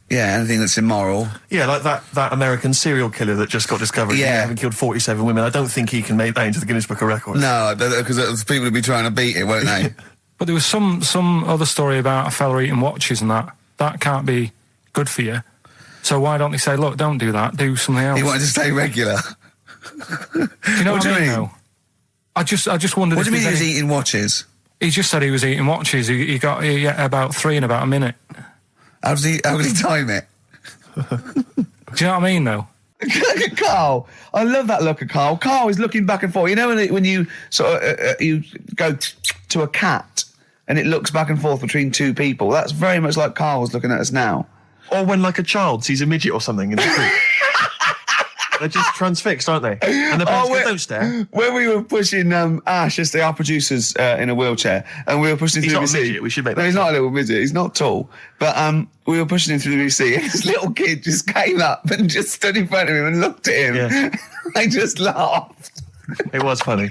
Yeah, anything that's immoral. Yeah, like that American serial killer that just got discovered. Yeah. Having killed 47 women. I don't think he can make that into the Guinness Book of Records. No, because people would be trying to beat it, won't they? But there was some other story about a fella eating watches and that. That can't be good for you. So why don't they say, look, don't do that, do something else? He wanted to stay regular. Do you know what I mean? Though? I just wondered. What do you mean he was eating watches? He just said he was eating watches. He got about 3 in about a minute. How did he time it? Do you know what I mean, though? Look at Carl. I love that look at Carl. Carl is looking back and forth. You know when you sort of you go to a cat and it looks back and forth between two people? That's very much like Carl's looking at us now. Or when, like, a child sees a midget or something in the street. They're just transfixed, aren't they? And the parents go, don't stare. When we were pushing Ash, as our producer's in a wheelchair, and we were pushing him through the He's not a VC. midget, we should make that No, he's clear. not a little midget. He's not tall. But we were pushing him through the VC, and this little kid just came up and just stood in front of him and looked at him. Yeah. I just laughed. It was funny.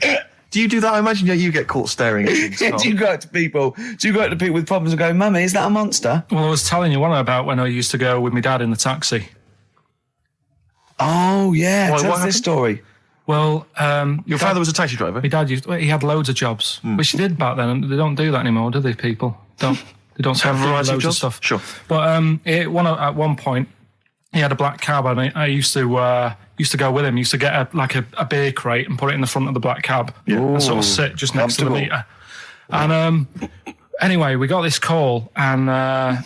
Do you do that? I imagine you get caught staring at things. Do you go up to people? Do you go up to people with problems and go, "Mummy, is that a monster?" Well, I was telling you one about when I used to go with my dad in the taxi. Oh yeah, Why, tell what us this happened? story. Well, Your father was a taxi driver? my dad he had loads of jobs, which he did back then, and they don't do that anymore, do they? People they don't Have a do variety of loads jobs? stuff. Sure. But at one point, he had a black cab, and I used to go with him. Used to get a beer crate and put it in the front of the black cab, and sort of sit just next to the Comfortable. meter. And anyway, we got this call, and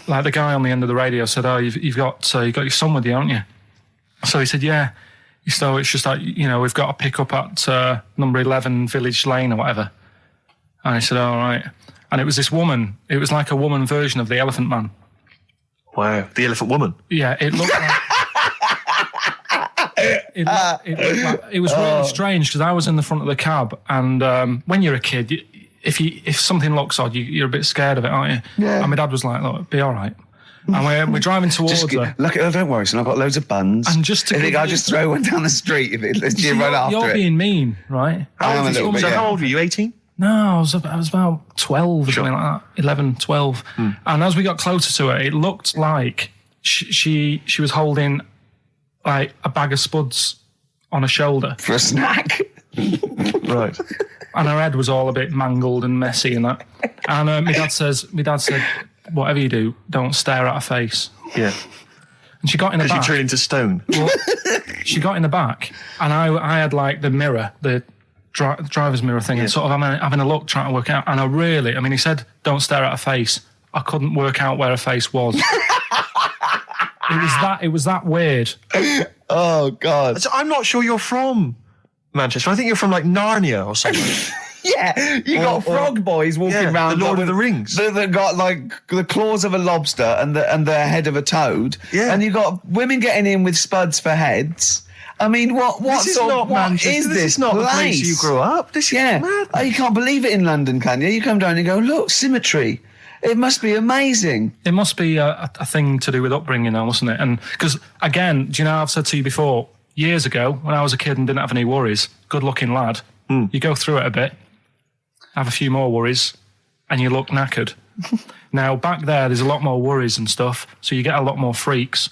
like the guy on the end of the radio said, "Oh, you've got your son with you, haven't you?" So he said, "Yeah." So it's just like, we've got to pick up at number 11 Village Lane or whatever. And I said, all right. And it was this woman. It was like a woman version of the Elephant Man. Wow. The Elephant Woman. Yeah, it looked like... it was really strange because I was in the front of the cab, and when you're a kid, if something looks odd, you're a bit scared of it, aren't you? Yeah. And my dad was like, look, it'll be all right. And we're driving towards her. Look, don't worry, son. I've got loads of buns. And just to I think give I'll you- just throw one down the street if it lets you run after You're it. being mean, right? I am a little bit. So Yeah. how old were you, 18? No, I was about 12 or something like that, 11, 12. And as we got closer to her, it looked like she was holding like a bag of spuds on her shoulder, For a snack. Right. and her head was all a bit mangled and messy and that. And my dad said, whatever you do, don't stare at her face. Yeah. And she got in the Because you back. turn into stone. Well, she got in the back, and I had like the mirror, the driver's mirror thing, and sort of having a look, trying to work out. And he said, don't stare at her face. I couldn't work out where her face was. It was that weird. Oh, God. So I'm not sure you're from Manchester. I think you're from, like, Narnia or something. Yeah, you got frog boys walking yeah, around. the Lord like, of the Rings. That got like the claws of a lobster and the head of a toad. Yeah. And you got women getting in with spuds for heads. I mean, what This is not Manchester. This is not the place you grew up. This is Yeah. mad. Oh, you can't believe it in London, can you? You come down and you go, look, symmetry. It must be amazing. It must be a thing to do with upbringing now, mustn't it? And because, again, do you know, I've said to you before, years ago, when I was a kid and didn't have any worries, good-looking lad, you go through it a bit, have a few more worries, and you look knackered. Now, back there's a lot more worries and stuff, so you get a lot more freaks.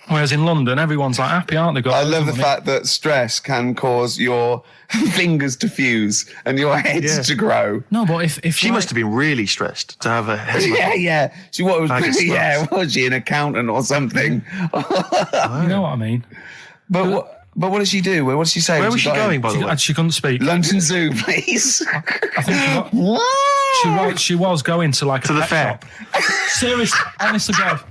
Whereas in London, everyone's like happy, aren't they? I love the fact that stress can cause your fingers to fuse and your heads Yeah. to grow. No, but if She must have been really stressed to have a head. Yeah. She what Bag of was? sluts. Yeah, was she an accountant or something? you know what I mean. But what did she do? What did she say? Where when was she got in? going, by the way? She couldn't speak. London Zoo, please. I think she was going to like a To the pet fair. shop. Seriously, honest to God.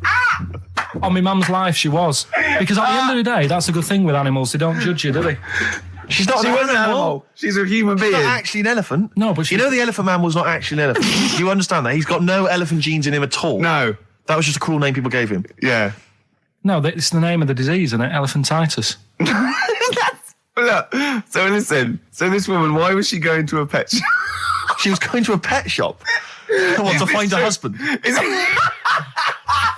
On my mum's life, she was. Because at the end of the day, that's a good thing with animals. They don't judge you, do they? She's not She an was an animal. animal. She's a human being. Not actually an elephant. No, but you know the elephant man was not actually an elephant. You understand that? He's got no elephant genes in him at all. No. That was just a cool name people gave him. Yeah. No, it's the name of the disease, isn't it? Elephantitis. Look, so listen. So this woman, why was she going to a pet shop? She was going to a pet shop. What, to find a husband? Is it-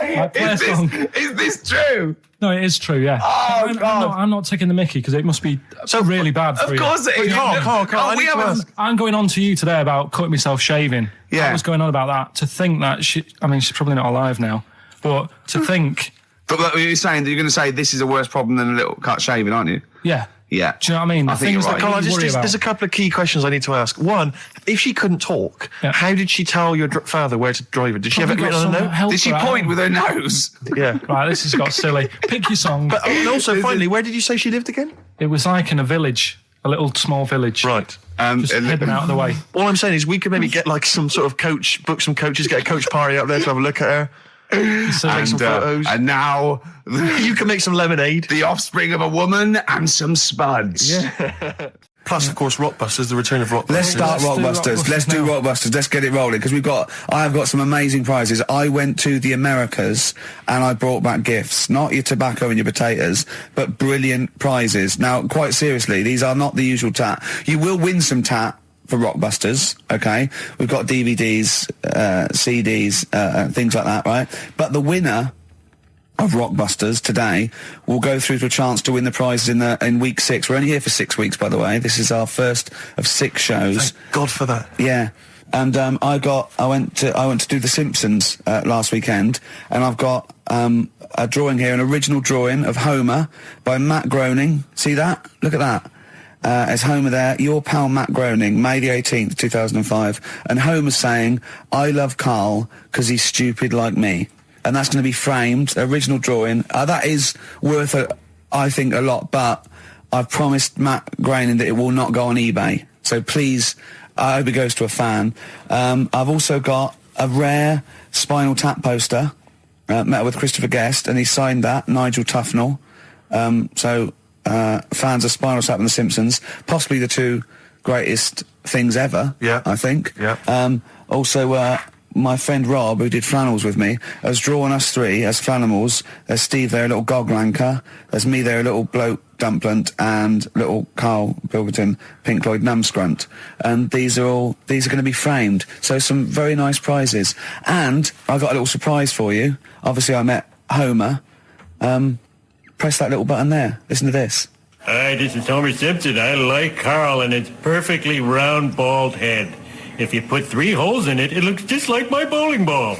Right, play a song. Is this true? No, it is true, yeah. Oh, God. I'm not taking the mickey because it must be so really bad for you. Of course it is. Carl, I need to ask. I'm going on to you today about cutting myself shaving. Yeah. I was going on about that. To think that she's probably not alive now, but to think... But you're saying that you're going to say this is a worse problem than a little cut shaving, aren't you? Yeah. Yeah. Do you know what I mean? I think you're right. Carl, there's a couple of key questions I need to ask. One, if she couldn't talk, how did she tell your father where to drive her? Did she have it written on a note? Did she point with her nose? Yeah. Right, this has got silly. Pick your song. But and also, finally, where did you say she lived again? It was like in a village, a little small village. Right. Just hidden out of the way. All I'm saying is we could maybe get like some sort of coach, book some coaches, get a coach party up there to have a look at her. Take some photos. And now you can make some lemonade. The offspring of a woman and some spuds. Yeah. Plus, of course, Rockbusters, the return of Rockbusters. Let's start Rockbusters. Let's do Rockbusters. Let's get it rolling because I have got some amazing prizes. I went to the Americas and I brought back gifts, not your tobacco and your potatoes, but brilliant prizes. Now, quite seriously, these are not the usual tat. You will win some tat for Rockbusters, okay? We've got DVDs, CDs, things like that, right? But the winner of Rockbusters today will go through to a chance to win the prizes in week 6. We're only here for 6 weeks, by the way. This is our first of 6 shows. Thank God for that. Yeah. And I went to do The Simpsons last weekend, and I've got a drawing here, an original drawing of Homer by Matt Groening. See that? Look at that. As Homer there, your pal Matt Groening, May the 18th, 2005. And Homer's saying, I love Karl because he's stupid like me. And that's going to be framed, original drawing. That is worth, I think, a lot, but I've promised Matt Groening that it will not go on eBay. So please, I hope it goes to a fan. I've also got a rare Spinal Tap poster, met with Christopher Guest, and he signed that, Nigel Tufnell. Fans of Spinal Tap and The Simpsons, possibly the 2 greatest things ever, I think. Yeah. Also, my friend Rob, who did flannels with me, has drawn us 3 as Flanimals. There's Steve there, a little goglanker. There's me there, a little bloke dumplant, and little Karl Pilkington, Pink Floyd numscrunt. And these are going to be framed. So some very nice prizes. And I got a little surprise for you. Obviously, I met Homer. Press that little button there. Listen to this. Hi, this is Homer Simpson. I like Karl and its perfectly round, bald head. If you put 3 holes in it, it looks just like my bowling ball.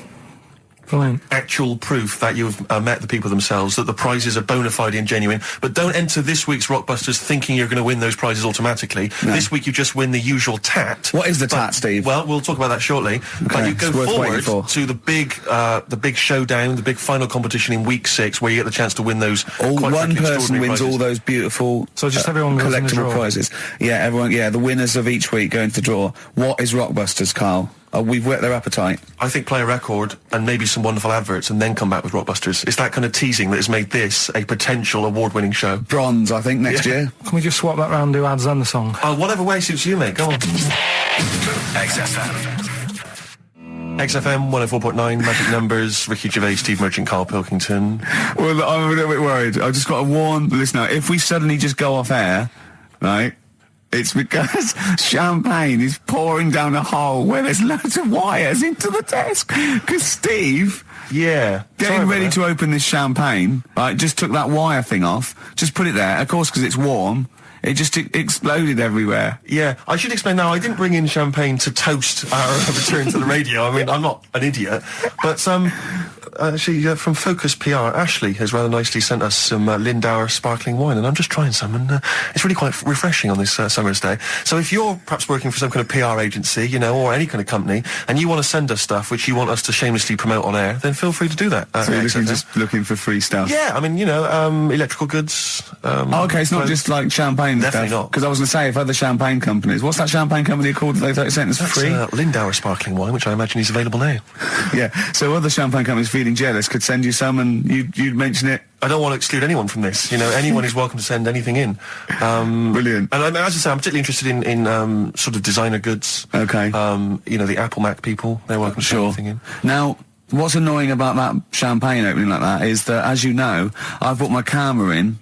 Brilliant. Actual proof that you've met the people themselves, that the prizes are bona fide and genuine. But don't enter this week's Rockbusters thinking you're going to win those prizes automatically. No. This week you just win the usual tat. What is the tat, Steve? Well, we'll talk about that shortly. Okay. But you go forward to the big showdown, the big final competition in week 6, where you get the chance to win those. One person wins all those beautiful, so just everyone collectible prizes. Yeah, everyone. Yeah, the winners of each week go into the draw. What is Rockbusters, Karl? We've whet their appetite. I think play a record and maybe some wonderful adverts and then come back with Rockbusters. It's that kind of teasing that has made this a potential award-winning show. Bronze, I think, next year. Can we just swap that round, do ads and the song? Whatever way suits you, mate. Go on. XFM 104.9, Magic Numbers, Ricky Gervais, Steve Merchant, Karl Pilkington. Well, I'm a little bit worried. I've just got to warn the listener, if we suddenly just go off air, right, it's because champagne is pouring down a hole where there's loads of wires into the desk. Because Steve, getting ready to open this champagne, right, just took that wire thing off, just put it there. Of course, because it's warm, it just exploded everywhere. Yeah, I should explain now, I didn't bring in champagne to toast our return to the radio. I mean, I'm not an idiot. But, actually, from Focus PR, Ashley has rather nicely sent us some Lindauer sparkling wine, and I'm just trying some, and it's really quite refreshing on this summer's day. So if you're perhaps working for some kind of PR agency, you know, or any kind of company, and you want to send us stuff which you want us to shamelessly promote on air, then feel free to do that. So you're just looking for free stuff? Yeah, I mean, you know, electrical goods. Okay, it's not just like champagne Definitely stuff. not. Because I was going to say, if other champagne companies, what's that champagne company called that they sent us free? Lindauer sparkling wine, which I imagine is available now. Yeah, so other champagne companies feeling jealous could send you some and you'd mention it. I don't want to exclude anyone from this. You know, anyone is welcome to send anything in. Brilliant. And as I say, I'm particularly interested in sort of designer goods. Okay. You know, the Apple Mac people, they're welcome to send anything in. Now, what's annoying about that champagne opening like that is that, as you know, I've brought my camera in,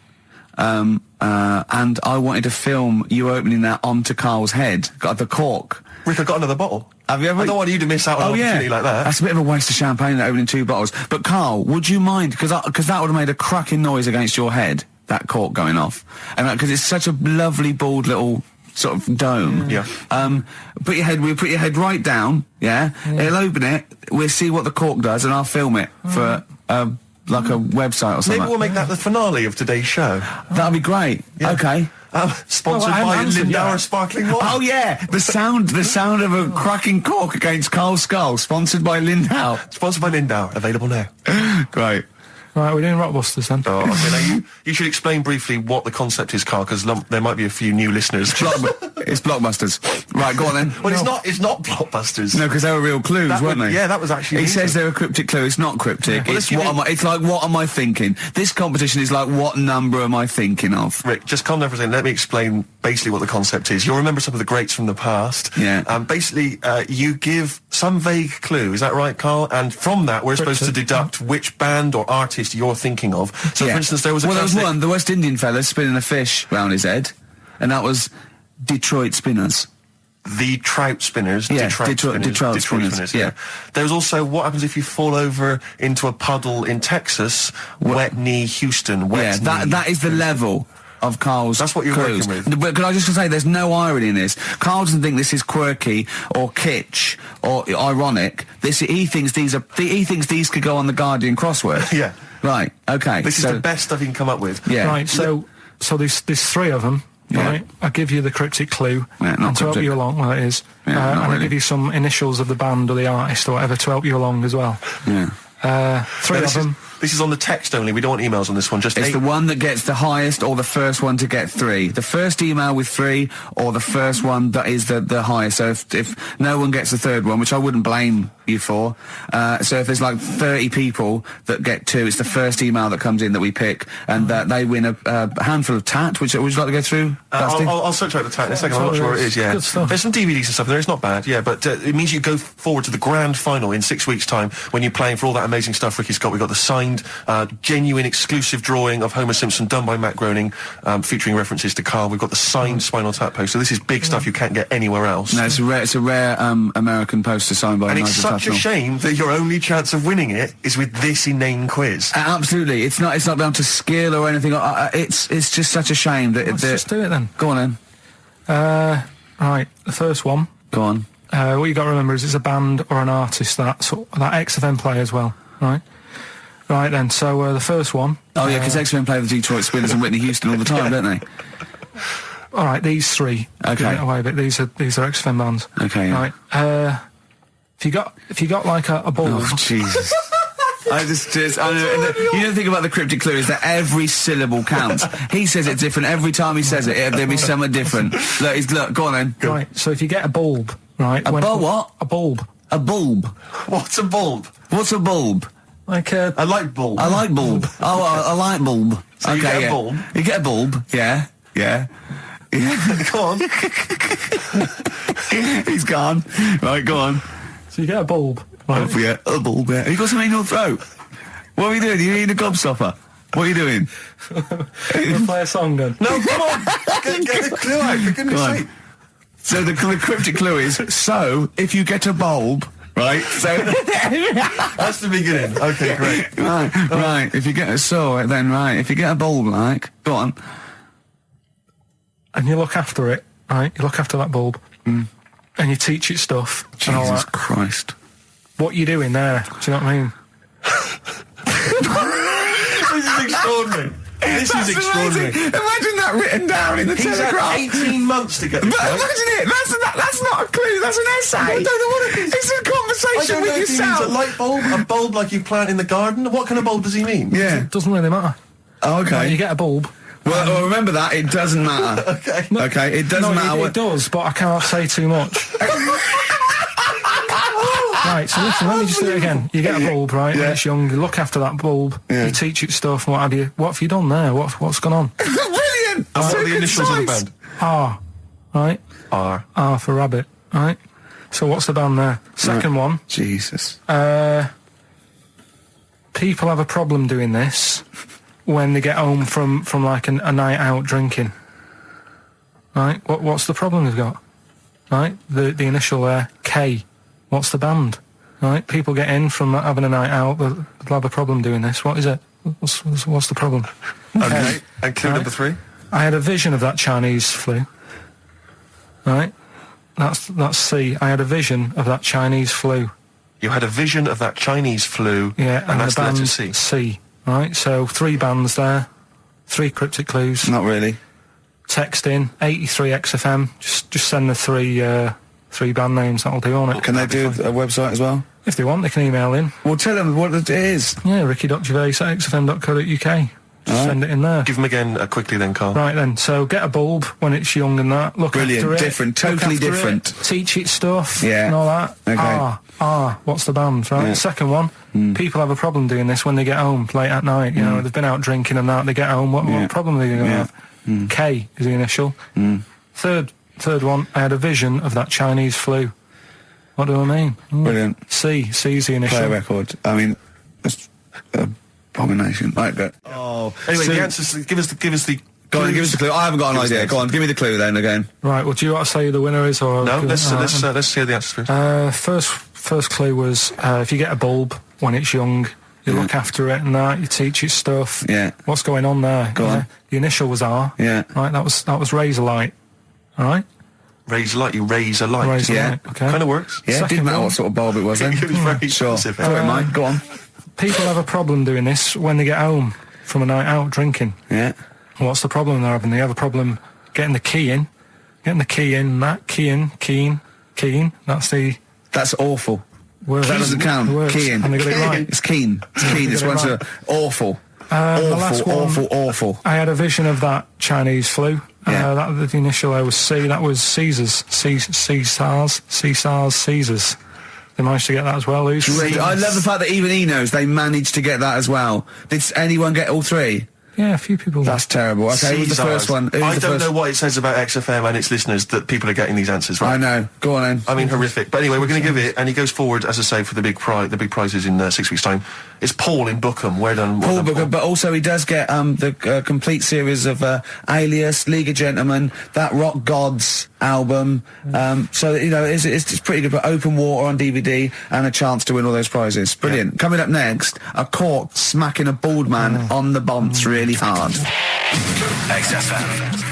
and I wanted to film you opening that onto Karl's head, got the cork. Rick, I got another bottle. Have you ever? I don't want you to miss out on an opportunity like that. That's a bit of a waste of champagne, opening 2 bottles. But Carl, would you mind? Because that would have made a cracking noise against your head, that cork going off. And because it's such a lovely, bald little sort of dome. Yeah. We'll put your head right down, yeah? It'll open it, we'll see what the cork does, and I'll film it for, like a website or something. Maybe we'll make that the finale of today's show. That'd be great. Yeah. Okay. Sponsored by Lindauer Sparkling Water. Oh yeah, the sound of a cracking cork against Carl's skull, sponsored by Lindauer. Sponsored by Lindauer, available now. Great. Right, we're doing Rockbusters then. Oh, okay, now you should explain briefly what the concept is, Carl, because there might be a few new listeners. It's Blockbusters. Right, go on then. Well, it's not Blockbusters. No, because they were real clues, weren't they? Yeah, that was actually... He says they're a cryptic clue. It's not cryptic. Well, It's like, what am I thinking? This competition is like, what number am I thinking of? Rick, just calm down for a second. Let me explain basically what the concept is. You'll remember some of the greats from the past. Yeah. Basically, you give some vague clue. Is that right, Carl? And from that, we're supposed to deduct which band or artist you're thinking of. So, for instance, there was one, the West Indian fella spinning a fish round his head, and that was Detroit Spinners. The Trout Spinners. Yeah, Detroit Spinners. Yeah. There's also what happens if you fall over into a puddle in Texas. Wet knee Houston. Wet knee. That is the level of Carl's That's what you're clues. working with. But can I just say, there's no irony in this. Carl doesn't think this is quirky or kitsch or ironic. He thinks these could go on the Guardian crossword. Yeah. Right. Okay. This is the best stuff you can come up with. Yeah. Right. So there's 3 of them. Yeah. Right. I'll give you the cryptic clue not to help cryptic. you along. Well, it is. Yeah, and really. I'll give you some initials of the band or the artist or whatever to help you along as well. Yeah. 3 of them. This is on the text only. We don't want emails on this one. Just It's 8. the one that gets the highest or the first one to get 3. The first email with 3 or the first one that is the highest. So if no one gets the third one, which I wouldn't blame you for, so if there's like 30 people that get 2, it's the first email that comes in that we pick, and they win a handful of tat, which would you like to go through? I'll search out the tat in a second. I'm not sure where it is, yeah. Good stuff. There's some DVDs and stuff there. It's not bad, yeah, but it means you go forward to the grand final in 6 weeks' time when you're playing for all that amazing stuff Ricky's got. We've got the signed, genuine, exclusive drawing of Homer Simpson done by Matt Groening, featuring references to Carl. We've got the signed Spinal Tap poster. This is big stuff you can't get anywhere else. No, it's a rare American poster signed by and Nigel it's such Tufnell. a shame that your only chance of winning it is with this inane quiz. Absolutely, it's not down to skill or anything. It's just such a shame that. Let's just do it then. Go on then. Right, the first one. Go on. What you got to remember is it's a band or an artist that XFM play as well. Right. Right then. So the first one. Oh yeah, because XFM play the Detroit Spinners and Whitney Houston all the time, don't they? All right, these 3. Okay. Give it away, but these are XFM bands. Okay. Yeah. Right. If you got like a bulb. Oh Jesus. I know, you don't think about the cryptic clue is that every syllable counts. He says it different every time he says it. There'll be something different. Look, go on then. Go. Right. So if you get a bulb, right? What? A bulb. A bulb. What's a bulb? What's a bulb? Like a. I like bulb. I like bulb. Oh, I like bulb. So you get a bulb? You get a bulb. Yeah. Yeah. Go on. He's gone. Right, go on. So you get a bulb. Right. Oh, yeah, a bulb. Yeah. You got something in your throat. What are you doing? You eating a gobstopper? What are you doing? We'll play a song then. No, come on. Get the clue out, for goodness sake. So the cryptic clue is, so if you get a bulb, right? So that's the beginning. Okay, great. Right. If you get if you get a bulb, like, go on. And you look after it, right? You look after that bulb, and you teach it stuff. Jesus Christ! What you doing there? Do you know what I mean? This is extraordinary. This is extraordinary. Amazing. Imagine that written down in the He's Telegraph. had 18 months to get this right. Imagine it. That's not a clue. That's an essay. I don't know what it is. It's a conversation I don't with know if he yourself. means a light bulb, a bulb like you plant in the garden. What kind of bulb does he mean? Yeah. It doesn't really matter. Oh, okay. Right, you get a bulb. Well, remember that. It doesn't matter. Okay. Okay. It doesn't matter. It does, but I can't say too much. Right, so listen, let me just do it again. You get a bulb, right, when it's young, you look after that bulb, you teach it stuff and what have you. What have you done there? What's gone on? Brilliant! And what are the initials of the band? R, right? R for rabbit, right? So what's the band there? Second one. Jesus. People have a problem doing this when they get home from like a night out drinking. Right? What's the problem they've got? right? The initial there, K. What's the band? Right? People get in from having a night out, they'll have a problem doing this. What is it? What's the problem? Okay. And clue number 3? I had a vision of that Chinese flu. Right? That's C. I had a vision of that Chinese flu. You had a vision of that Chinese flu. Yeah, and that's the the band letter C. C. Right? So 3 bands there, 3 cryptic clues. Not really. Text in 83 XFM. Just send the 3 band names. That'll do on it. Can they do a website as well? If they want, they can email in. Well, tell them what it is. Yeah, ricky.gervais@xfm.co.uk. Just send it in there. Give them again quickly then, Carl. Right then, so get a bulb when it's young and that. Look Brilliant, after it. different, Look totally after different. It, teach it stuff Yeah. and all that. Okay. What's the band, right? Yeah. Second one, people have a problem doing this when they get home late at night. You know, they've been out drinking and that. They get home, what problem are they going to have? K is the initial. Third one, I had a vision of that Chinese flu. What do I mean? Brilliant. C's the initial. Play a record. I mean, that's abomination. Right, go. Oh, Anyway, so- the answers. Give us the. Go on, give us the clue. I haven't got an Give us the idea. Go on, give me the clue then again. Right, well, do you want to say who the winner is? Or No, let's hear the answers first. First clue was if you get a bulb when it's young, you look after it and that, you teach it stuff. Yeah. What's going on there? Go on. The initial was R. Yeah. Right, that was razor light. All right? Raise a light. You raise a light. Razor Yeah. light, okay. Kind of works. Yeah, it Second didn't matter one. what sort of bulb it was then. It was very Sure. specific. Throw it in mine. Go on. People have a problem doing this when they get home from a night out drinking. Yeah. What's the problem they're having? They have a problem getting the key in. That keen. That's the That's awful. word. That doesn't count. The words. Keen. And they got it right. It's keen. It's keen. It's Get it one's right. awful. The last one, Awful. I had a vision of that Chinese flu. Yeah. The initial I was C. That was Caesars. Caesars. They managed to get that as well. Who's I love the fact that even he knows they managed to get that as well. Did anyone get all 3? Yeah, a few people. That's terrible. Okay, who's the first one? Who's I the don't first? know what it says about XFM and its listeners that people are getting these answers right. I know. Go on then. I mean, horrific. But anyway, we're going to give it, and he goes forward, as I say, for the big prizes in 6 weeks' time. It's Paul in Bookham. Well done, Paul done, Booker, but also he does get the complete series of Alias, League of Gentlemen, that Rock Gods album. So you know it's pretty good. But Open Water on DVD and a chance to win all those prizes. Brilliant. Yeah. Coming up next, a cork smacking a bald man on the bonds really hard. XFM.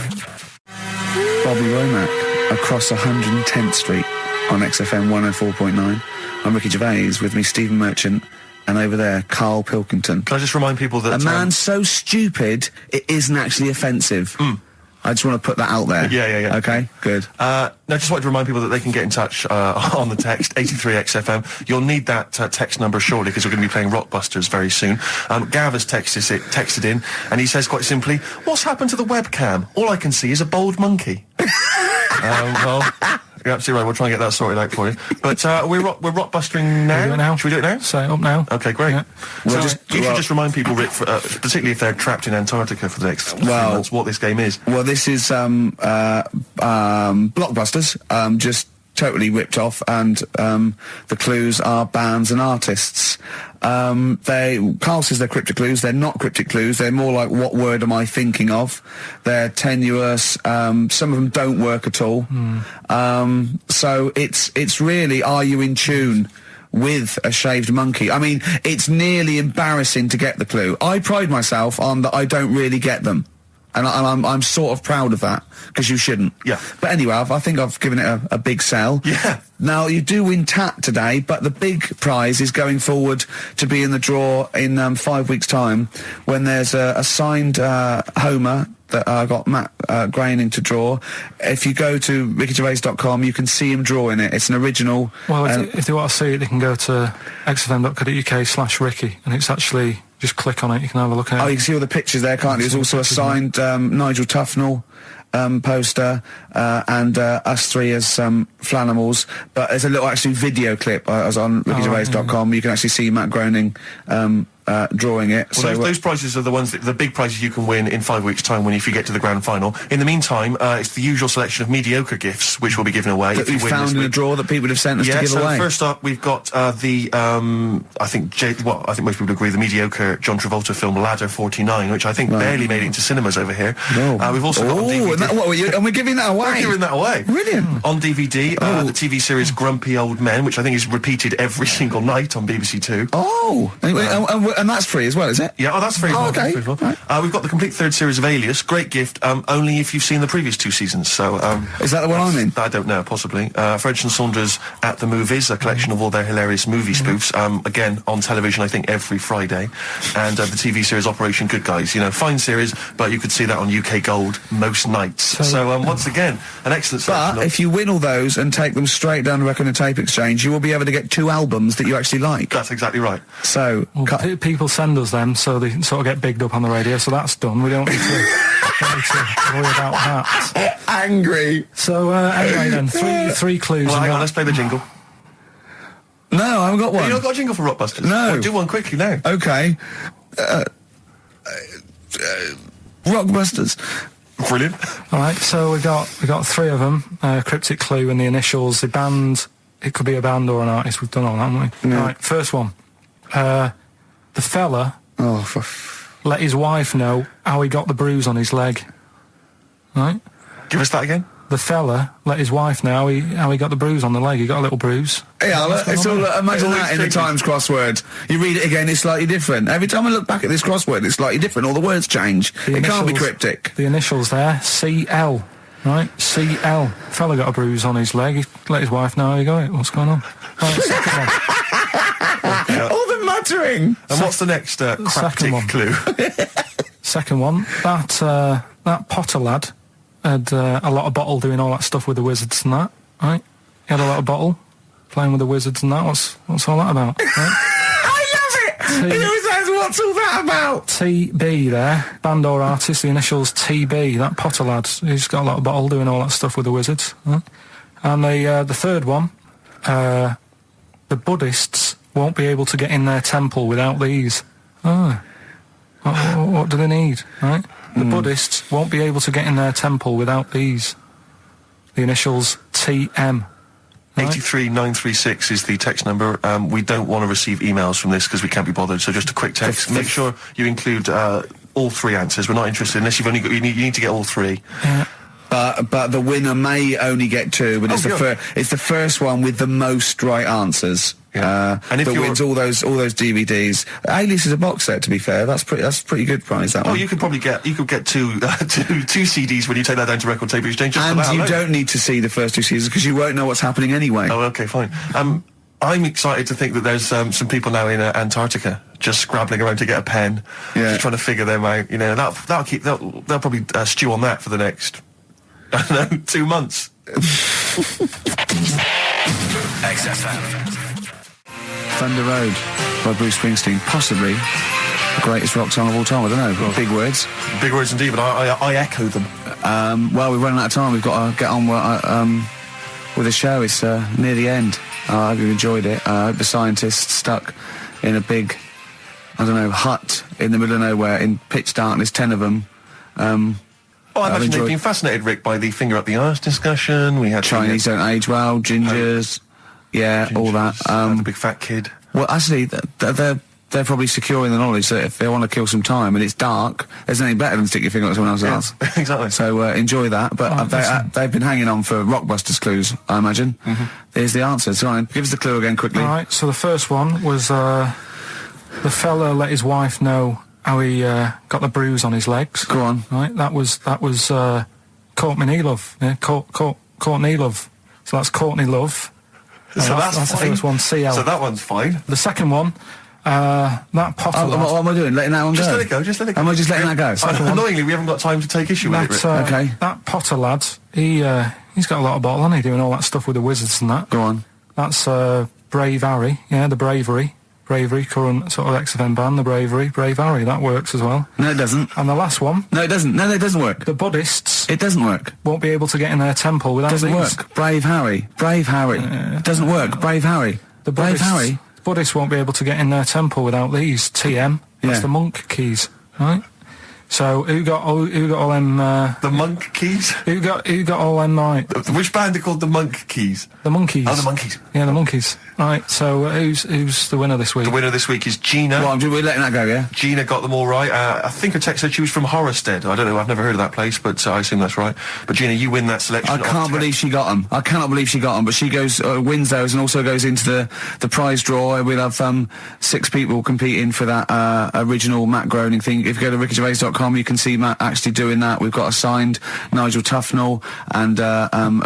Bobby Womack across 110th Street on XFM 104.9. I'm Ricky Gervais, with me Stephen Merchant, and over there Karl Pilkington. Can I just remind people that... A man so stupid it isn't actually offensive. I just want to put that out there. Yeah. Okay, good. No, just wanted to remind people that they can get in touch on the text, 83XFM. You'll need that text number shortly because we're going to be playing Rockbusters very soon. Gav has texted in, and he says quite simply, what's happened to the webcam? All I can see is a bald monkey. Well, you're absolutely right. We'll try and get that sorted out for you. But we're rockbustering now. Do it now. Should we do it now? Set it up now. Okay, great. Yeah. So Well, you should just remind people, Rick, particularly if they're trapped in Antarctica for the next 3 months, what this game is. Well, this is Blockbusters, just totally ripped off, and the clues are bands and artists. Carl says they're cryptic clues. They're not cryptic clues. They're more like, what word am I thinking of? They're tenuous. Some of them don't work at all. So it's really, are you in tune with a shaved monkey? I mean, it's nearly embarrassing to get the clue. I pride myself on that I don't really get them. And I'm sort of proud of that, because you shouldn't. Yeah. But anyway, I think I've given it a big sell. Yeah. Now, you do win Tat today, but the big prize is going forward to be in the draw in 5 weeks' time, when there's a signed Homer that I got Matt Groening to draw. If you go to rickygervais.com, you can see him drawing it. It's an original. Well, if they want to see it, they can go to xfm.co.uk/Ricky, and it's actually... Just click on it, you can have a look at it. Oh, you can see all the pictures there, can't you? There's also a signed Nigel Tufnell poster, and us three as Flanimals. But there's a little actually video clip. I was on rickygervais.com. You can actually see Matt Groening drawing it. Well, those prizes are the ones the big prizes you can win in 5 weeks' time if you get to the grand final. In the meantime, it's the usual selection of mediocre gifts which will be given away. That we found in a drawer that people have sent us to give away. First up, we've got I think most people agree, the mediocre John Travolta film Ladder 49, which I think barely made it into cinemas over here. We've also got on DVD. And we're giving that away. We're giving that away. Brilliant. On DVD, the TV series Grumpy Old Men, which I think is repeated every single night on BBC Two. And that's free as well, is it? Yeah, that's free. Okay. Right. We've got the complete third series of Alias. Great gift, only if you've seen the previous 2 seasons. So, is that the one I'm in? I don't know, possibly. French and Saunders at the Movies, a collection of all their hilarious movie spoofs. Again, on television, I think, every Friday. And the TV series Operation Good Guys. Fine series, but you could see that on UK Gold most nights. So, once again, an excellent selection. But if you win all those and take them straight down to Record and Tape Exchange, you will be able to get 2 albums that you actually like. That's exactly right. So, people send us them, so they sort of get bigged up on the radio, so that's done. We don't need to worry about that. Angry. So, anyway then, three clues. Well, hang on, let's play the jingle. No, I haven't got one. You not got a jingle for Rockbusters? No. Well, do one quickly now. Okay. Rockbusters. Brilliant. All right, so we got 3 of them. Cryptic clue and the initials. The band. It could be a band or an artist. We've done all that, haven't we? Yeah. All right, first one. The fella let his wife know how he got the bruise on his leg. Right? Give us that again. The fella let his wife know how he got the bruise on the leg. He got a little bruise. Yeah, it's all. Imagine that in the Times crossword. You read it again, it's slightly different. Every time I look back at this crossword, it's slightly different. All the words change. It can't be cryptic. The initials there, CL. Right, CL. Fella got a bruise on his leg. He let his wife know how he got it. What's going on? Right, second one. All the muttering. And what's the next cryptic clue? Second one. That Potter lad had a lot of bottle doing all that stuff with the wizards and that. Right, he had a lot of bottle playing with the wizards and that. What's all that about? Right? I love it. He always says, "What's all that about?" TB there, band or artist, the initials TB. That Potter lad, he's got a lot of bottle doing all that stuff with the wizards. Right? And the third one, the Buddhists won't be able to get in their temple without these. What do they need? Right? The Buddhists won't be able to get in their temple without these. The initials TM. Right. 83936 is the text number. We don't want to receive emails from this because we can't be bothered. So just a quick text. Make sure you include all 3 answers. We're not interested unless you've only got. You need to get all 3. Yeah. But the winner may only get 2. But it's the first one with the most right answers. Yeah. And if that wins all those DVDs. Alias is a box set. To be fair, that's pretty good prize. That one. You could probably get two CDs when you take that down to Record Tape Exchange. And you don't need to see the first 2 seasons because you won't know what's happening anyway. Oh, okay, fine. I'm excited to think that there's some people now in Antarctica just scrabbling around to get a pen, just trying to figure them out. They'll probably stew on that for the next 2 months. XFM. Thunder Road by Bruce Springsteen, possibly the greatest rock song of all time. I don't know. Big words. Big words indeed, but I echo them. Well, we're running out of time. We've got to get on with the show. It's near the end. I hope you enjoyed it. I hope the scientists stuck in a big, hut in the middle of nowhere in pitch darkness, 10 of them. I imagine they've been fascinated, Rick, by the finger up the arse discussion. We had Chinese don't age well, gingers. Yeah, all that. The big fat kid. Well, actually, they're probably secure in the knowledge that if they want to kill some time and it's dark, there's nothing better than stick your finger up someone else's ass. Exactly. So enjoy that. But they've been hanging on for Rockbusters clues, I imagine. There's the answer. So give us the clue again quickly. All right. So the first one was the fella let his wife know how he got the bruise on his legs. Go on. Right. That was Courtney Love. Yeah. Courtney Love. So that's Courtney Love. So that's the first one, CL. So that one's fine. The second one, that Potter lad. What am I doing? Letting that one Just go? let it go, just let it go. Am I just letting that go? Annoyingly, we haven't got time to take issue with it. Okay. That Potter lad, he's got a lot of bottle, hasn't he, doing all that stuff with the wizards and that. Go on. That's Brave Harry, the Bravery, current sort of XFM band, the Brave Harry, that works as well. No, it doesn't. And the last one. No, it doesn't. No, it doesn't work. The Buddhists. It doesn't work. Won't be able to get in their temple without Doesn't these. work. Brave Harry. Doesn't work. Brave Harry. The Brave Buddhists Harry. Buddhists won't be able to get in their temple without these. TM. That's Yeah. the monk keys, right? So who got all them? The Monk Keys? Who got all them? Right, Which band are called the Monk Keys? the monkeys. Oh, the Monkeys. Yeah, the monkeys. Right. So who's the winner this week? The winner this week is Gina. Well, we're letting that go, yeah? Gina got them all right. I think her text said she was from Horrorstead. I don't know, I've never heard of that place, but I assume that's right. But Gina, you win that selection. I can't believe she got them. I cannot believe she got them. But she goes, wins those and also goes into the prize draw. We'll have 6 people competing for that original Matt Groening thing. If you go to rickygervais.com, you can see Matt actually doing that. We've got a signed Nigel Tufnell and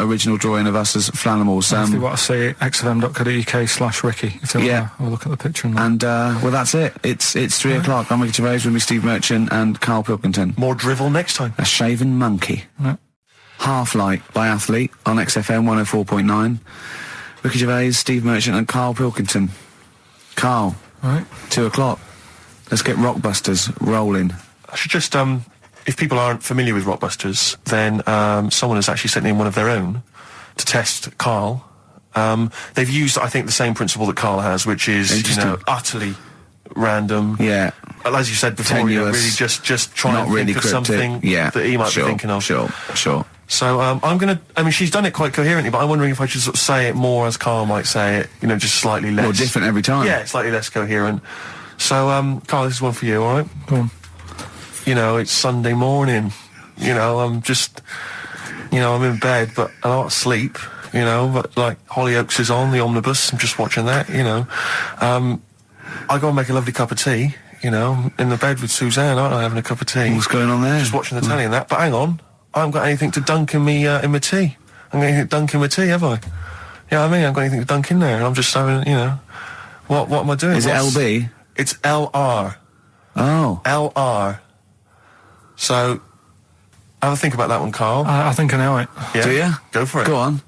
original drawing of us as Flanimals. If you want to see it, xfm.co.uk/Ricky. If you Yeah. want to have a look at the picture. And well, that's it. It's 3 o'clock. I'm Ricky Gervais with me, Steve Merchant and Karl Pilkington. More drivel next time. A shaven monkey. Yeah. Half Light by Athlete on XFM 104.9. Ricky Gervais, Steve Merchant and Karl Pilkington. Karl, Right. 2 o'clock. Let's get Rockbusters rolling. I should just, if people aren't familiar with Rockbusters, then someone has actually sent in one of their own to test Karl. They've used, I think, the same principle that Karl has, which is, Interesting. utterly random. Yeah. As you said before, Tenuous. really just try Not and really think of cryptic. something Yeah. that he might Sure, be thinking of. Sure. So I'm going to, she's done it quite coherently, but I'm wondering if I should sort of say it more as Karl might say it, just slightly less. More different every time. Yeah, slightly less coherent. So, Karl, this is one for you, all right? Go on. It's Sunday morning. I'm just, I'm in bed, but I don't sleep, but like Hollyoaks is on, the omnibus, I'm just watching that, I go and make a lovely cup of tea, in the bed with Suzanne, aren't I, having a cup of tea. What's going on there? Just watching the telly and that, but hang on, I haven't got anything to dunk in me, in my tea. I'm going to dunk in my tea, have I? You know what I mean? I haven't got anything to dunk in there, and I'm just having, what am I doing? Is it LB? It's LR. Oh. LR. So, have a think about that one, Karl. I think I know it. Yeah? Do you? Go for it. Go on.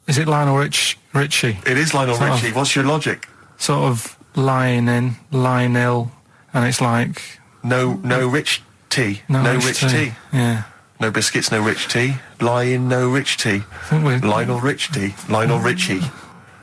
Is it Lionel Richie? It is Lionel Sort of- Richie. What's your logic? Sort of lying in, lying ill, and it's like No rich tea. no rich tea. Yeah. No biscuits, no rich tea. Lying, no rich tea. I think we- Lionel Rich tea. Lionel Richie.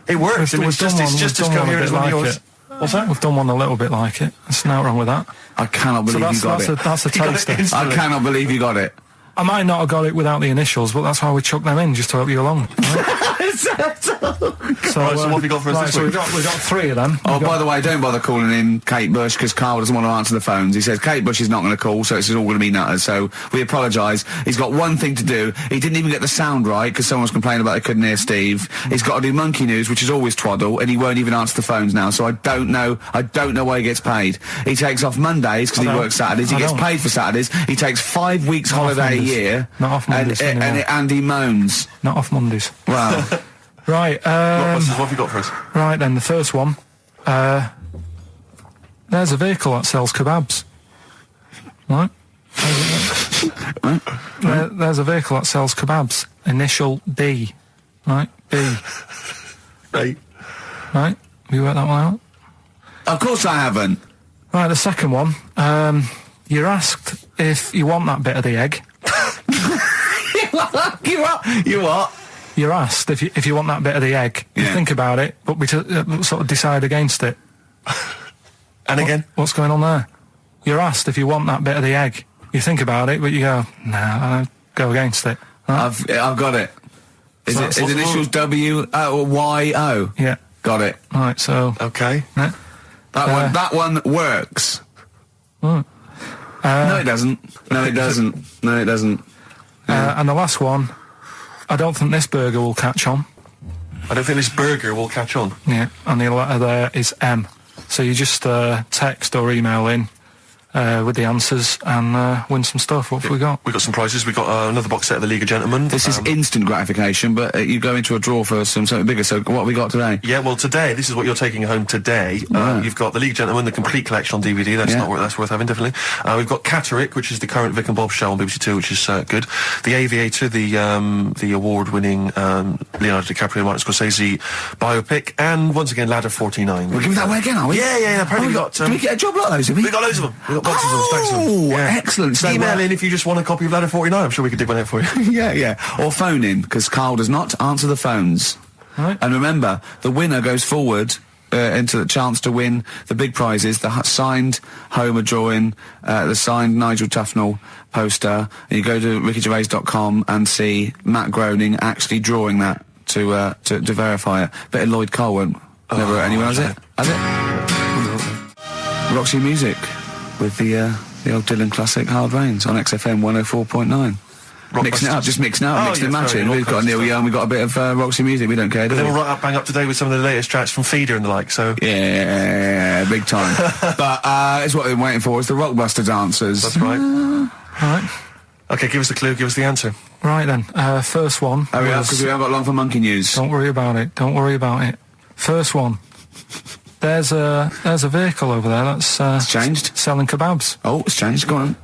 It works. We've It's just done as one a coherent as bit one of like yours. it. What's that? We've done one a little bit like it. There's nothing wrong with that. I cannot believe you got it. That's a You got it taster. instantly. I cannot believe you got it. I might not have got it without the initials, but that's why we chucked them in, just to help you along. Right? So, Right, so what have you got for us right, this so week? we've got 3 of them. Oh, by the way, don't bother calling in Kate Bush because Karl doesn't want to answer the phones. He says Kate Bush is not going to call, so it's all going to be nutters. So we apologise. He's got one thing to do. He didn't even get the sound right because someone was complaining about they couldn't hear Steve. He's got to do Monkey News, which is always twaddle, and he won't even answer the phones now. So I don't know why he gets paid. He takes off Mondays because he don't. works Saturdays. He I gets don't. paid for Saturdays. He takes 5 weeks Not off holiday a Mondays. year. Not off Mondays anymore. and he moans. Not off Mondays. Wow. Right, What have you got for us? right then, the first one. There's a vehicle that sells kebabs. Right? There's a vehicle that sells kebabs. Initial B. Right? B. Right. Right? Have you worked that one out? Of course I haven't. Right, the second one. You're asked if you want that bit of the egg. You what? You're asked if you want that bit of the egg. You Yeah. think about it, but we sort of decide against it. And again? What's going on there? You're asked if you want that bit of the egg. You think about it, but you go, nah, I'll go against it. Right? I've got it. Is So it what's his the initials W-Y-O? Yeah. Got it. Right, so... Okay. Yeah. That one works. No, it doesn't. No, it doesn't. No, it doesn't. And the last one, I don't think this burger will catch on. I don't think this burger will catch on. Yeah, and the letter there is M. So you just text or email in with the answers and win some stuff. What have we got? We got some prizes. We got another box set of the League of Gentlemen. This is instant gratification, but you go into a draw for something bigger. So what have we got today? Yeah, well, today, this is what you're taking home today. Right. You've got the League of Gentlemen, the complete collection on DVD. That's that's worth having, definitely. We've got Catterick, which is the current Vic and Bob show on BBC Two, which is good. The Aviator, the award-winning Leonardo DiCaprio, Martin Scorsese biopic, and once again, Ladder 49. We're giving that away again, are we? Yeah. Apparently, we got. Did we get a job like those? Have we? We got loads of them. We got boxes of them, stacks of them. Oh, Yeah. excellent. So, Email in if you just want a copy of Ladder 49. I'm sure we could dig one out for you. yeah. Or phone in, because Karl does not answer the phones. Right. And remember, the winner goes forward into the chance to win the big prizes, the signed Homer drawing, the signed Nigel Tufnell poster, and you go to rickygervais.com and see Matt Groening actually drawing that to verify it. Bet Lloyd Cole won't. Never anyone has it? Has it? Roxy Music with the old Dylan classic Hard Rains on XFM 104.9. Mixing it up, just mixing it up, mixing and matching. We've got Neil Young, we've got a bit of Roxy Music, we don't care, do we? They're all right up, bang up today with some of the latest tracks from Feeder and the like, so... Yeah, big time. But it's what they're waiting for, it's the Rockbusters answers. That's right. Right. Okay, give us the clue, give us the answer. Right then, first one. Hurry up, because we haven't got long for monkey news. Don't worry about it, don't worry about it. First one. There's a vehicle over there that's... It's changed. Selling kebabs. Oh, it's changed, go on.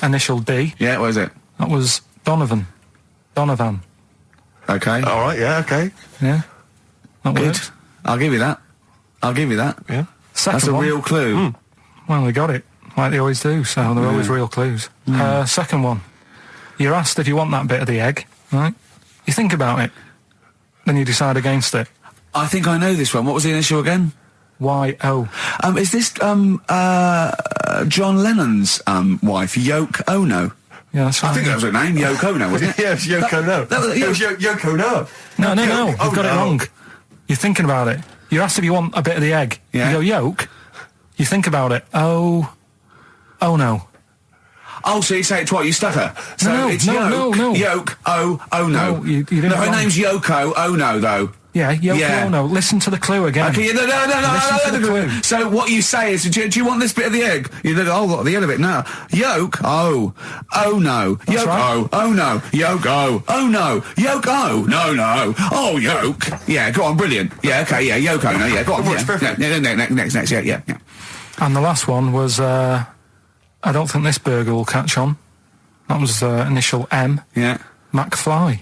Initial D. Yeah, what is it? That was Donovan. Okay. All right, yeah, okay. Yeah. That Good. worked. I'll give you that. Yeah. Second That's a one. real clue. Well, they got it, like they always do, so they're always real clues. Second one. You're asked if you want that bit of the egg, right? You think about it, then you decide against it. I think I know this one. What was the initial again? Y-O. Is this John Lennon's wife, Yoko Ono? Yeah, that's right. I think that was her name, Yoko Ono, wasn't it? Yeah, it's Yoko No. It was Yoko No. No, you've got it wrong. You're thinking about it. You're asked if you want a bit of the egg. Yeah. You go, yolk. You think about it. Oh no. Oh, so you say it twice, you stutter. So No, it's no. Yoko Ono. No, you didn't No, her wrong. name's Yoko Ono, though. Yeah, Yoko Ono. Listen to the clue again. Okay, no. Listen to the clue. So what you say is, do you want this bit of the egg? You think, oh, the end of it. No. Yolk, oh no. That's Yolk, right. oh no. Yolk, oh no. Yolk, no. Oh, yolk. Yeah, go on, brilliant. Yeah, okay, yeah, Yoko, no, yeah, go on. Works Yeah, perfect. next, yeah. And the last one was, I don't think this burger will catch on. That was initial M. Yeah. McFly.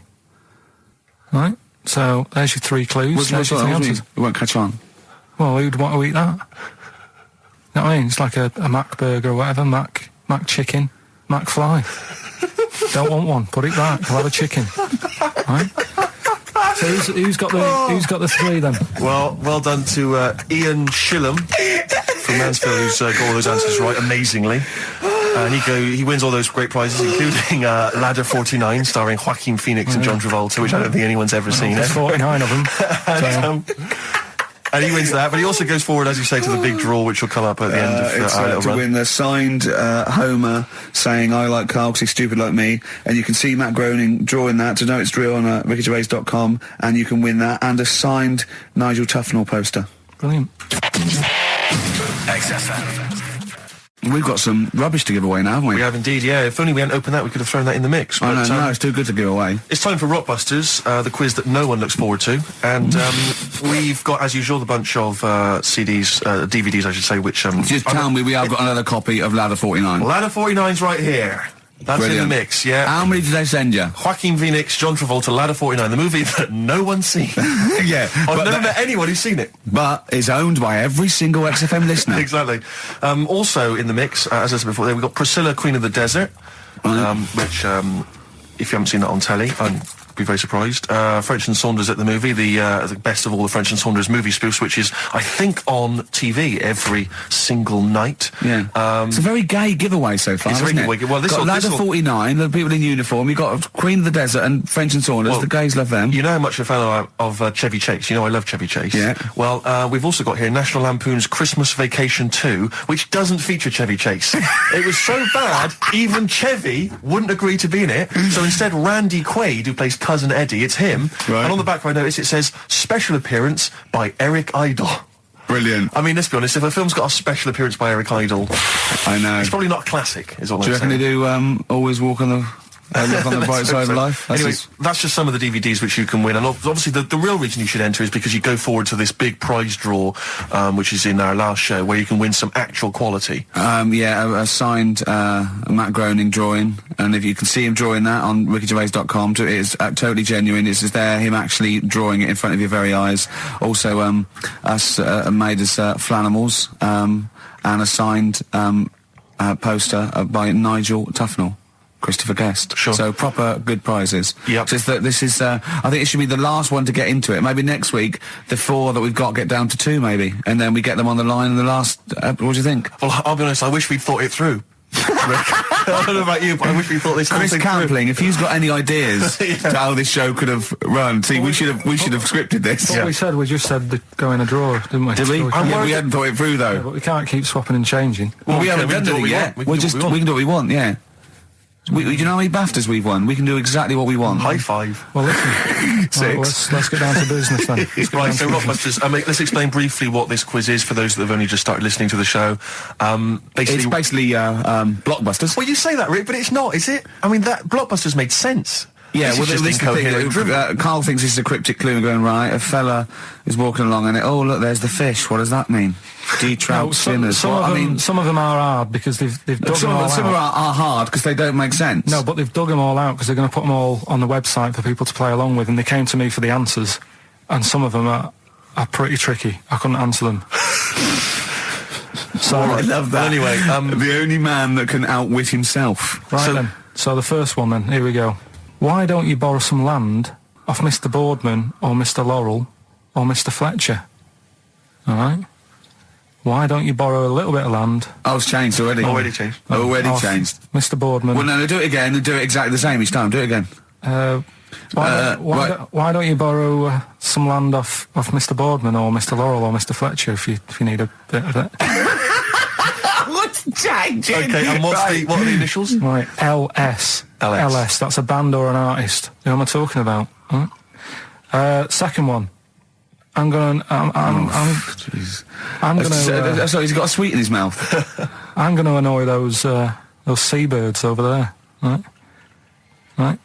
Right? So, there's your three clues. There's your three answers. It won't catch on. Well, who'd want to eat that? You know what I mean? It's like a Mac burger or whatever. Mac chicken. McFly. Don't want one. Put it back. I'll have a chicken. Right? So who's got the three then? Well done to Ian Shillham from Mansfield, who's got all those answers right amazingly. And he wins all those great prizes, including Ladder 49, starring Joaquin Phoenix and John Travolta, which I don't think anyone's ever seen. There's 49 of them. And he wins that, but he also goes forward, as you say, to the big draw, which will come up at the end of It's our little to run. win the signed Homer saying, I like Carl because he's stupid like me. And you can see Matt Groening drawing that to know it's real on rickygervais.com, and you can win that, and a signed Nigel Tufnell poster. Brilliant. XFM. We've got some rubbish to give away now, haven't we? We have indeed, yeah. If only we hadn't opened that, we could have thrown that in the mix. I But, know, no, it's too good to give away. it's time for Rockbusters, the quiz that no one looks forward to. And we've got, as usual, the bunch of CDs, DVDs, I should say, which... Just tell me we have got another copy of Ladder 49. Ladder 49's right here. That's Brilliant. in the mix, yeah. How many did they send you? Joaquin Phoenix, John Travolta, Ladder 49, the movie that no one's seen. Yeah, I've never met anyone who's seen it. but it's owned by every single XFM listener. Exactly. Also in the mix, as I said before, we've got Priscilla, Queen of the Desert, which, if you haven't seen that on telly, I'd be very surprised. French and Saunders at the movie, the best of all the French and Saunders movie spoofs, which is, I think, on TV every single night. Yeah. It's a very gay giveaway so far, It's a isn't very it? gay- well, this got will- Ladder this will- 49, the people in uniform. You've got Queen of the Desert and French and Saunders. Well, the gays love them. You know how much a fan of Chevy Chase. You know I love Chevy Chase. Yeah. Well, we've also got here National Lampoon's Christmas Vacation 2, which doesn't feature Chevy Chase. It was so bad, even Chevy wouldn't agree to be in it. So instead, Randy Quaid, who plays Cousin Eddie, it's him. Right. And on the back, I notice it says special appearance by Eric Idle. Brilliant. I mean, let's be honest. If a film's got a special appearance by Eric Idle, I know. it's probably not a classic. Is all Do you I'm reckon they saying. do always walk on the... look on the bright Let's side hope of so. life? That's Anyway, just- that's just some of the DVDs which you can win. And obviously the real reason you should enter is because you go forward to this big prize draw, which is in our last show, where you can win some actual quality. a signed Matt Groening drawing, and if you can see him drawing that on rickygervais.com, it is totally genuine. It's just there, him actually drawing it in front of your very eyes. Also, us made as Flanimals, and a signed poster by Nigel Tufnell. Christopher Guest. Sure. So proper good prizes. Yep. Just that this is, I think it should be the last one to get into it. Maybe next week, the 4 that we've got get down to 2 maybe. And then we get them on the line in the last, what do you think? Well, I'll be honest, I wish we'd thought it through. I don't know about you, but I wish we thought this whole Chris thing through. Campling, if he's got any ideas to how this show could have run, see, we should have scripted this. What we said, we just said go in a drawer, didn't we? Did we? So Yeah, we hadn't thought it through though. but we can't keep swapping and changing. Well, we okay, haven't we can done do what it we yet. want. We can do what we We can do what we want, yeah. Do you know how many BAFTAs we've won? We can do exactly what we want. High five. Well, listen. 6. Right, let's get down to business then. Right, so Rockbusters, let's explain briefly what this quiz is for those that have only just started listening to the show. It's basically blockbusters. Well, you say that, Rick, but it's not, is it? I mean, that Blockbusters made sense. Yeah, This well, is just this is the incoherent drivel. thing. Carl thinks this is a cryptic clue and going, right, a fella is walking along and oh, look, there's the fish. What does that mean? Trout swimmers. Some of them are hard because they've dug them all Some out. are hard because they don't make sense. No, but they've dug them all out because they're going to put them all on the website for people to play along with, and they came to me for the answers, and some of them are pretty tricky. I couldn't answer them. So I love that. Anyway, the only man that can outwit himself. right then. So the first one then. Here we go. Why don't you borrow some land off Mr. Boardman or Mr. Laurel or Mr. Fletcher? All right. Why don't you borrow a little bit of land? Oh, it's changed already. Already changed. Already off changed. Mr. Boardman. Well, no, do it again and do it exactly the same each time. Do it again. Why don't you borrow some land off Mr. Boardman or Mr. Laurel or Mr. Fletcher if you need a bit of it? What's changing? Okay, and what are the initials? Right, LS. LS. That's a band or an artist. You know what I'm talking about? Right? Second one. I'm gonna. Sorry, he's got a sweet in his mouth. I'm gonna annoy those seabirds over there. Right. Right.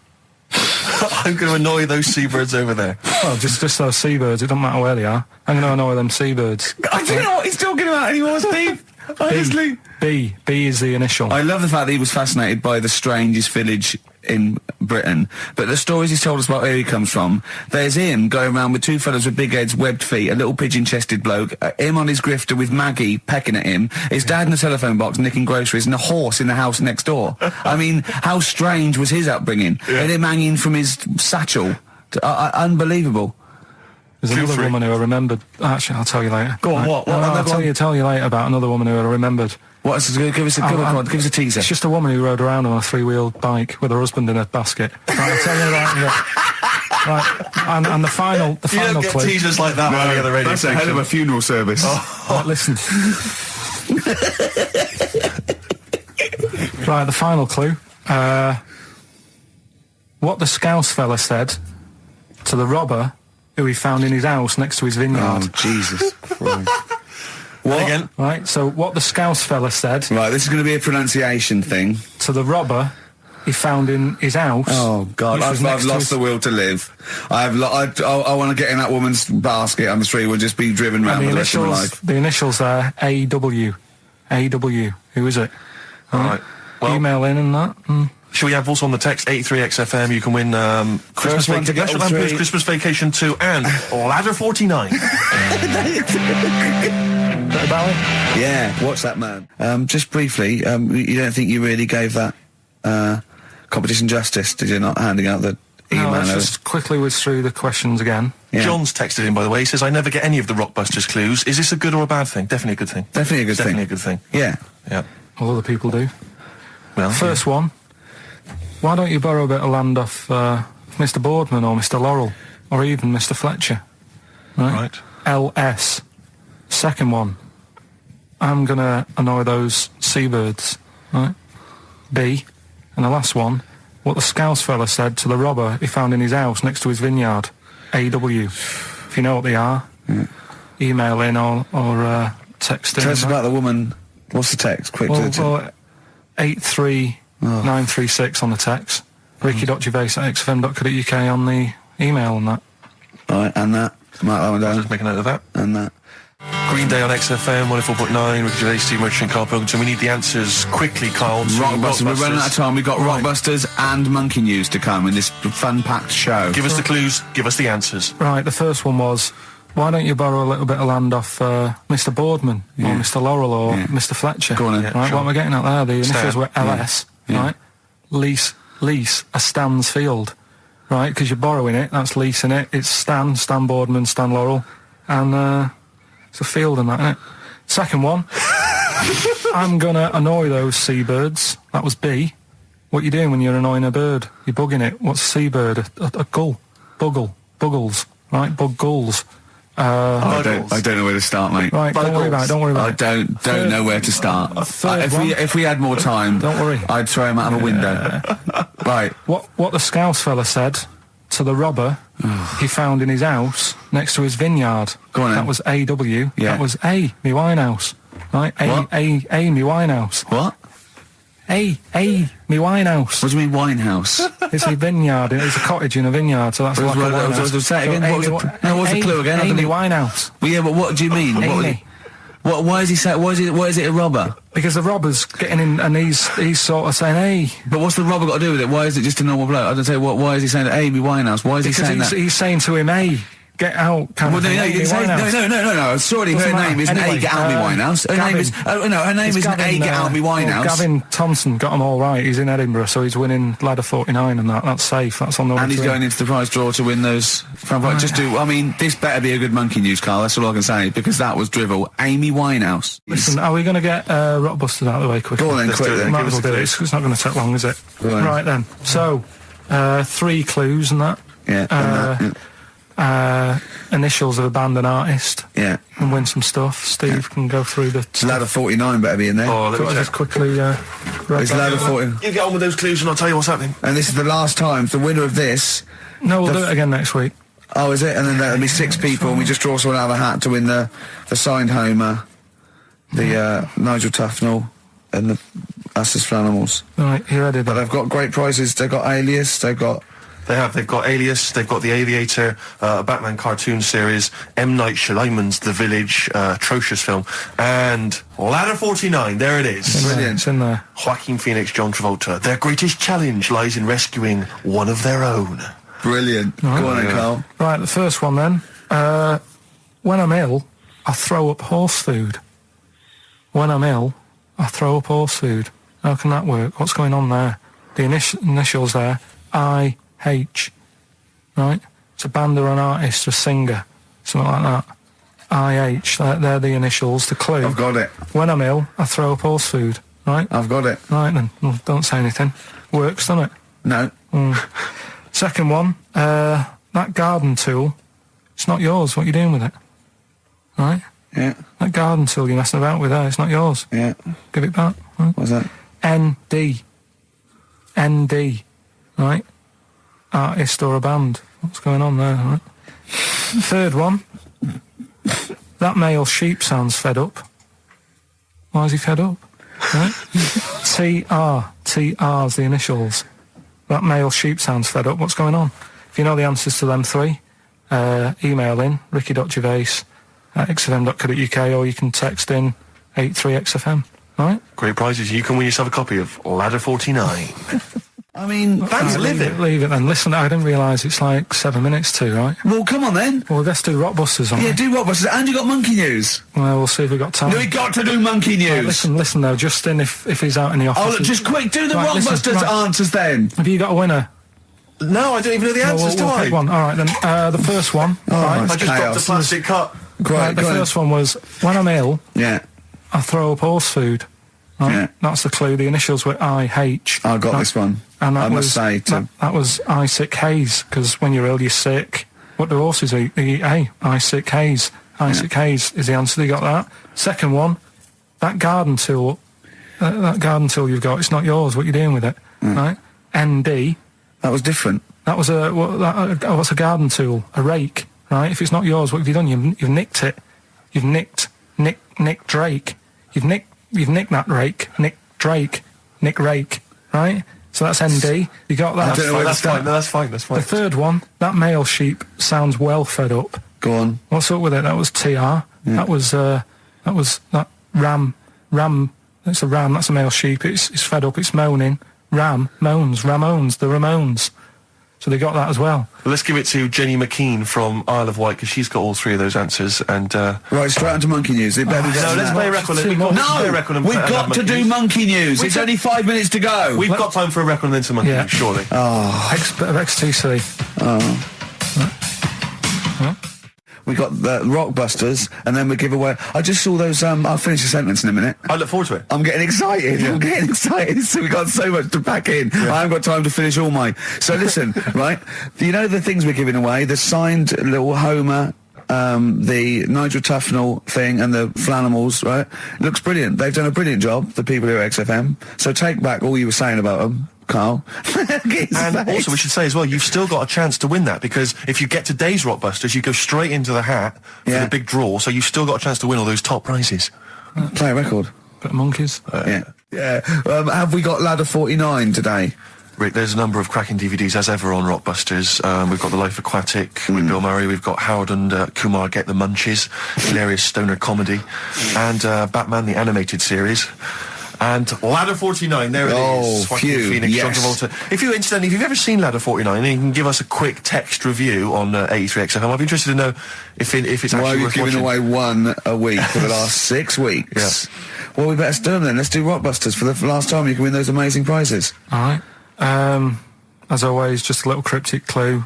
I'm going to annoy those seabirds over there. Well, just those seabirds. It doesn't matter where they are. I'm gonna annoy them seabirds. I don't know what he's talking about anymore, Steve. Honestly. B is the initial. I love the fact that he was fascinated by the strangest village in Britain, but the stories he's told us about where he comes from, there's him going around with 2 fellas with big heads, webbed feet, a little pigeon-chested bloke, him on his grifter with Maggie pecking at him, his dad in a telephone box nicking groceries, and a horse in the house next door. I mean, how strange was his upbringing? And him hanging from his satchel. Unbelievable. There's another woman who I remembered. Actually, I'll tell you later. Go on, what? I'll tell you later about another woman who I remembered. What's give us a teaser. It's just a woman who rode around on a 3-wheeled bike with her husband in a basket. Right, I'll tell you about that. Right, and the final You don't get clue. teasers like that on the other radio That's a hell of a funeral service. Right, listen. Right, the final clue. What the Scouse fella said to the robber who he found in his house next to his vineyard. Oh, Jesus Christ. What? Again? Right, so what the Scouse fella said Right, this is going to be a pronunciation thing. to the robber he found in his house. Oh, God, which was I've next to lost his- the will to live. I want to get in that woman's basket on the street. We'll just be driven round And for the rest of my life. the initials are AW. AW. Who is it? All right. Well, Email in and that. shall we have also on the text 83XFM? You can win Christmas, one to get all National Lampoon's three. Christmas Vacation 2 and Ladder 49. About it? Yeah, what's that, man? Just briefly, you don't think you really gave that competition justice, did you, not handing out the email? No, let's over? just quickly whiz through the questions again. Yeah. John's texted in, by the way. He says, I never get any of the Rockbusters clues. Is this a good or a bad thing? Definitely a good thing. Definitely a good Definitely thing. a good thing. Yeah. Yeah. All other people do. Well, First one. Why don't you borrow a bit of land off Mr. Boardman or Mr. Laurel or even Mr. Fletcher? Right. LS. Second one. I'm gonna annoy those seabirds. Right. B. And the last one. What the Scouse fella said to the robber he found in his house next to his vineyard. AW. If you know what they are, email in or text in. Tell us about the woman. What's the text? Quick. Well, 83936 on the text. Ricky.gervais@xfm.co.uk on the email and that. Right, and that. Mark that one down. Just make a note of that. And that. Green Day on XFM 104.9. Ricky Gervais, Steve Merchant, Karl Pilkington. We need the answers quickly, Carl. to Rockbusters. We're running out of time. We've got Right. Rockbusters and Monkey News to come in this fun-packed show. Give us the clues. Give us the answers. Right, the first one was, why don't you borrow a little bit of land off Mr. Boardman or Mr. Laurel or Mr. Fletcher? Go on then. Right, sure. what am I getting at there? The initials Stan. were LS, Yeah. right? lease a Stan's field, right? Because you're borrowing it, that's leasing it. It's Stan Boardman, Stan Laurel, and it's a field and that, isn't it? Second one, I'm gonna annoy those seabirds. That was B. What you doing when you're annoying a bird? You're bugging it. What's a seabird? A gull. Buggles, right? Bug gulls. I don't know where to start, mate. Right, don't worry about it. I don't know where to start. If we had more time, don't worry. I'd throw him out of a window. Right. What the Scouse fella said to the robber he found in his house next to his vineyard. Go on, then. That was A.W. Yeah. That was A, me Winehouse. Right? What? A, me Winehouse. What? A, me Winehouse. What do you mean winehouse? It's a vineyard. It's a cottage in a vineyard, so that's like a winehouse. Say it again. What was the clue again? Amy Winehouse. Well, yeah, but what do you mean? Amy. Why is he saying? Why is it a robber? Because the robber's getting in, and he's sort of saying, "Hey." But what's the robber got to do with it? Why is it just a normal bloke? I don't say. Why is he saying Amy Winehouse? Why is he saying that? He's saying to him, "Hey, get out." Well, no, you didn't say no. Sorry, her name isn't A, get out me Winehouse. Her name is her name isn't A, get out me Winehouse. Gavin Thompson got them all right. He's in Edinburgh, so he's winning ladder 49, and that's safe. That's on the way. And he's going into the prize draw to win those. I mean, this better be a good monkey news, Carl. That's all I can say, because that was drivel. Amy Winehouse. Listen, are we going to get Rockbusters out of the way quickly? Go on then, quick then. Might as well do it. It's not going to take long, is it? Right then. So, 3 clues and that. Yeah. Initials of a band and artist. Yeah. And win some stuff. Steve can go through the stuff. Ladder 49 better be in there. Oh, let me Just quickly. It's ladder 49. You get on with those clues and I'll tell you what's happening. And this is the last time. The winner of this. No, we'll do it again next week. Oh, is it? And then there'll be 6 people, and we just draw someone out of a hat to win the signed Homer, the Nigel Tufnell, and the Us as Flanimals. Right, you ready? But they've got great prizes. They've got Alias. They've got Alias, they've got The Aviator, a Batman cartoon series, M. Night Shyamalan's The Village, atrocious film, and Ladder 49, there it is. Brilliant. It's in there. Joaquin Phoenix, John Travolta. Their greatest challenge lies in rescuing one of their own. brilliant. Go on then, Carl. Right, the first one then. When I'm ill, I throw up horse food. When I'm ill, I throw up horse food. How can that work? What's going on there? The initials there, I-H, right? It's a band or an artist, a singer, something like that. I-H, they're the initials, the clue. I've got it. When I'm ill, I throw up horse food, right? I've got it. Right then, well, don't say anything. Works, doesn't it? No. Second one, that garden tool, it's not yours. What are you doing with it? Right? Yeah. That garden tool you're messing about with there, it's not yours. Yeah. Give it back. Right? What's that? N-D. N-D. Right? Artist or a band. What's going on there, right? Third one, that male sheep sounds fed up. Why is he fed up? Right? T-R. T-R's the initials. That male sheep sounds fed up. What's going on? If you know the answers to them 3, email in ricky.gervais@xfm.co.uk, or you can text in 83XFM. Right? Great prizes. You can win yourself a copy of Ladder 49. I mean, Thanks, Leave it then. Listen, I didn't realise it's like 7 minutes to, right? well, come on then. Well, let's do Rockbusters on Yeah, it. do Rockbusters. And you got monkey news. Well, we'll see if we've got time. No, we got to do monkey news. Listen though, Justin, if he's out in the office. Oh, look, just quick, do the Right, listen, Rockbusters right. answers then. Have you got a winner? No, I don't even know the answers, we'll do I? pick one. All right, then. The first one. right. I just dropped Chaos. a plastic cup. Right, the first one was, when I'm ill, Yeah. I throw up horse food. Right? Yeah. That's the clue. The initials were I-H. I got Right? this one. And that I must say, too. that was I sick haze, because when you're ill, you're sick. What do horses eat? They eat hay. I sick haze. I sick haze is the answer. You got that. Second one, that garden tool. That garden tool you've got, it's not yours. What are you doing with it? Right? ND. That was different. That was what's a garden tool? A rake. Right? If it's not yours, what have you done? You've nicked it. You've nicked Drake. You've nicked that rake. Nick Drake. Nick Rake. Right? So that's ND. You got that? I don't know where to That's start. fine. No, that's fine. That's fine. The third one, that male sheep sounds well fed up. Go on. What's up with it? That was TR. That was that ram. That's a ram. That's a male sheep. It's fed up. It's moaning. Ram moans. Ramones. The Ramones. So they got that as well. Well, let's give it to Jenny McKean from Isle of Wight, because she's got all three of those answers. And Right, straight on to monkey news. It better be better no, than let's that. play a record. No, we've got to do monkey news. It's only 5 minutes to go. We've got time for a record and then some monkey news, surely. XTC. We got the Rockbusters, and then we give away. I just saw those. I'll finish the sentence in a minute. I look forward to it. I'm getting excited. I'm getting excited. So we got so much to pack in. I haven't got time to finish all mine. So listen, right? You know the things we're giving away: the signed little Homer, the Nigel Tufnell thing, and the Flanimals. Right? Looks brilliant. They've done a brilliant job. The people here at XFM. So take back all you were saying about them, Carl. And also we should say as well, you've still got a chance to win that, because if you get today's Rockbusters, you go straight into the hat for the big draw, so you've still got a chance to win all those top prizes. Play a record. Bit of monkeys. Yeah. Have we got Ladder 49 today? Rick, there's a number of cracking DVDs, as ever, on Rockbusters. We've got The Life Aquatic with Bill Murray. We've got Howard and Kumar Get the Munchies, hilarious stoner comedy, and Batman the Animated Series. And Ladder 49, there it is. Joaquin Phoenix, John Travolta. If you've ever seen Ladder 49, you can give us a quick text review on 83XFM. I'd be interested to know if it's actually worth watching. Why are we giving away one a week for the last 6 weeks? Well, we better do them then. Let's do Rockbusters for the last time. You can win those amazing prizes. All right. As always, just a little cryptic clue,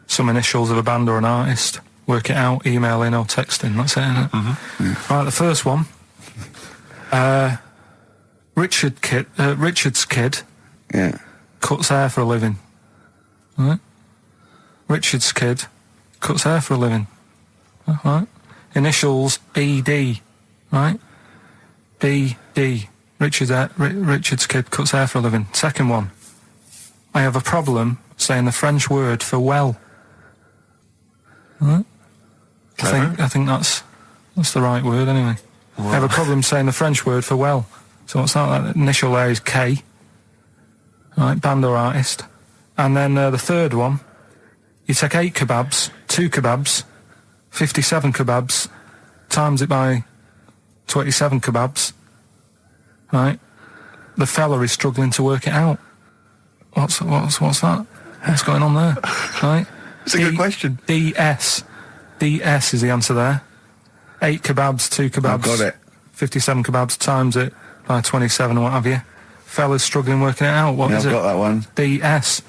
some initials of a band or an artist. Work it out, email in or text in. That's it, isn't it? Mm-hmm. Right, the first one. Richard's kid cuts hair for a living. Right? Richard's kid cuts hair for a living. Right? Initials ED. Right? BD. Richard's kid cuts hair for a living. Second one. I have a problem saying the French word for well. Right? I think that's the right word anyway. Wow. I have a problem saying the French word for well. So what's that initial there is K. Right, band or artist. And then the third one, you take 8 kebabs, 2 kebabs, 57 kebabs, times it by 27 kebabs. Right? The fella is struggling to work it out. What's that? What's going on there? Right? It's a good question. DS is the answer there. 8 kebabs, 2 kebabs. I've got it. 57 kebabs, times it by 27 or what have you. Fella's struggling working it out. What is it? I've got that one. DS.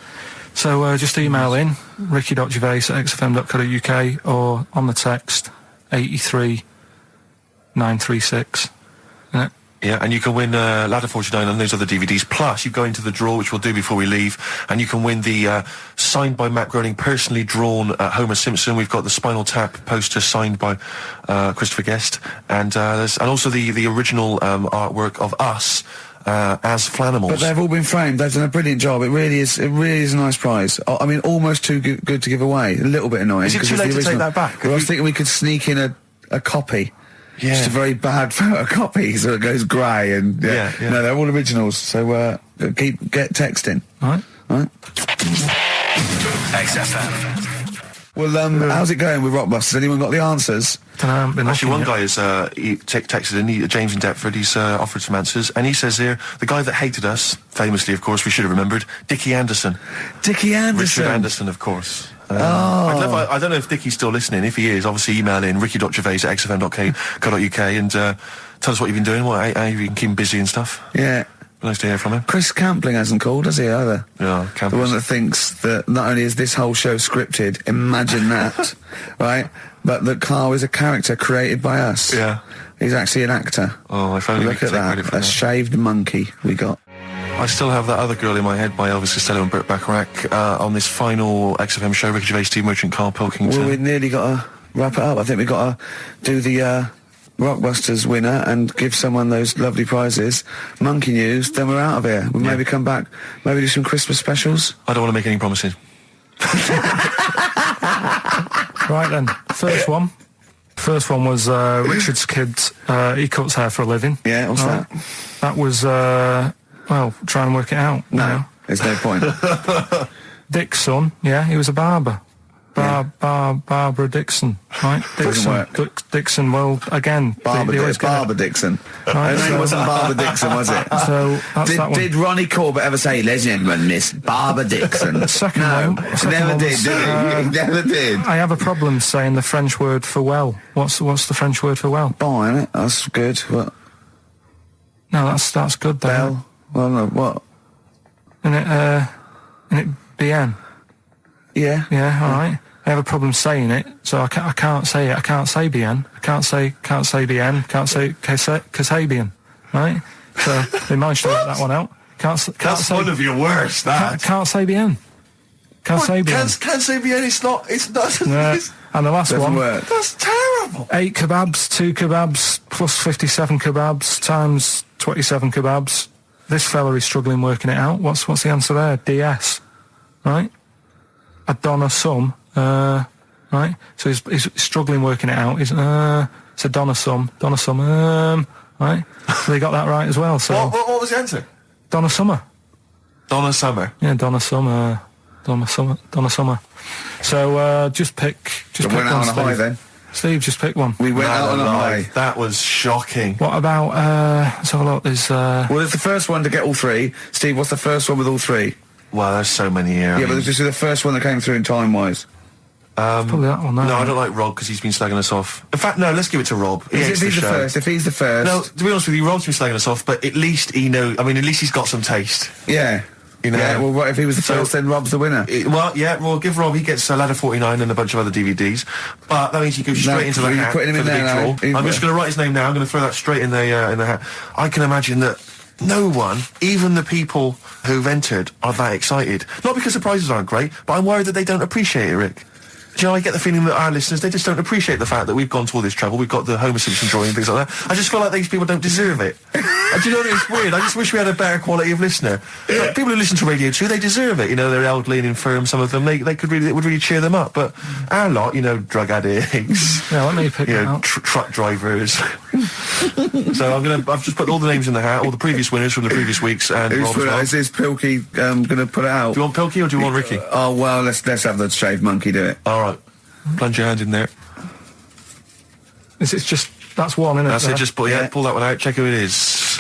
So just email in, ricky.gervais@xfm.co.uk, or on the text 83936. Yeah, and you can win Ladder 49 and those other DVDs. Plus, you go into the draw, which we'll do before we leave, and you can win the signed by Matt Groening, personally drawn Homer Simpson. We've got the Spinal Tap poster signed by Christopher Guest, and also the original artwork of us as Flanimals. But they've all been framed. They've done a brilliant job. It really is a nice prize. I mean, almost too good to give away. A little bit annoying. Is it too late to take that back? I was thinking we could sneak in a copy. Yeah. Just a very bad photocopy, so it goes grey, and no, they're all originals. So get texting. All right. XFM. Well, how's it going with Rockbusters? Anyone got the answers? Actually, one guy has texted in, James in Deptford. He's offered some answers, and he says here, the guy that hated us, famously, of course, we should have remembered, Dickie Anderson. Dickie Anderson. Richard Anderson, of course. I don't know if Dickie's still listening. If he is, obviously email in ricky.gervais@xfm.co.uk and tell us what you've been doing, how you can keep him busy and stuff. Yeah. Nice to hear from him. Chris Campling hasn't called, has he, either? Yeah, The one that thinks that not only is this whole show scripted, imagine that, right? But that Carl is a character created by us. Yeah. He's actually an actor. Oh, if only we Look could at take credit that. for A that. shaved monkey we got. I still have that other girl in my head by Elvis Costello and Burt Bacharach on this final XFM show. Ricky Gervais, Steve Merchant, Karl Pilkington. Well, we've nearly got to wrap it up. I think we've got to do the Rockbusters winner and give someone those lovely prizes. Monkey news, then we're out of here. We'll maybe come back, maybe do some Christmas specials. I don't want to make any promises. Right then, first one was Richard's kid, he cuts hair for a living. Yeah, what's that? That was, try and work it out. No, there's no point. Dick's son, he was a barber. Barbara Dixon, right? Doesn't work. Dixon, well, again, Barbara Dixon. Right, Her name wasn't Barbara Dixon, was it? So that's that one. Did Ronnie Corbett ever say, ladies and gentlemen, Miss Barbara Dixon? Second no, one. never did, did he? He never did. I have a problem saying the French word for well. What's the French word for well? Bon, isn't it? That's good. What? No, that's good though. Bell? Well, no, what? Isn't it bien? Yeah. Yeah, all right. I have a problem saying it, so I can't say it. I can't say bien. I can't say bien. Can't say Kasabian, right? So they managed to work that one out. That's say, one of your worst. That can't say bien. Can't say bien. Can't say bien. It's not. Yeah. And the last one. Work. That's terrible. 8 kebabs, 2 kebabs, plus 57 kebabs times 27 kebabs. This fella is struggling working it out. What's the answer there? DS, right? A Donna sum, right? So he's struggling working it out. It's a Donna sum, right? So they got that right as well. So what was the answer? Donna Summer. Donna Summer. Yeah, Donna Summer. So just pick went one, out on a high Steve. then. Steve, just pick one. We went out on a high. That was shocking. What about let's have a look. There's Well, it's the first one to get all three. Steve, what's the first one with all three? Well, there's so many here. Yeah, but this is the first one that came through in time-wise. probably that one. No, I don't like Rob because he's been slagging us off. In fact, no, let's give it to Rob. He hates the show. If he's the first. No, to be honest with you, Rob's been slagging us off, but at least he knows. I mean, at least he's got some taste. Yeah. You know? Yeah, well, what if he was the first, then Rob's the winner? Well, give Rob, he gets Ladder 49 and a bunch of other DVDs, but that means he goes straight into the you're hat putting him for in the there big draw. now. I'm just going to write his name now, I'm going to throw that straight in the hat. I can imagine that no one, even the people who've entered, are that excited. Not because the prizes aren't great, but I'm worried that they don't appreciate it, Rick. Do you know, I get the feeling that our listeners, they just don't appreciate the fact that we've gone to all this trouble. We've got the Homer Simpson drawing and things like that. I just feel like these people don't deserve it. Do you know what? It's weird. I just wish we had a better quality of listener. Like, people who listen to Radio 2, they deserve it. You know, they're elderly and infirm, some of them. It would really cheer them up. But our lot, you know, drug addicts. Yeah, let me pick that out. Truck drivers. So I've just put all the names in the hat, all the previous winners from the previous weeks, and Rob as well. Is this Pilky going to put it out? Do you want Pilky or do you want Ricky? Oh, well, let's have the shaved monkey do it. All right. Plunge your hand in there. It's just, that's one, isn't it? That's it, just pull that one out, check who it is.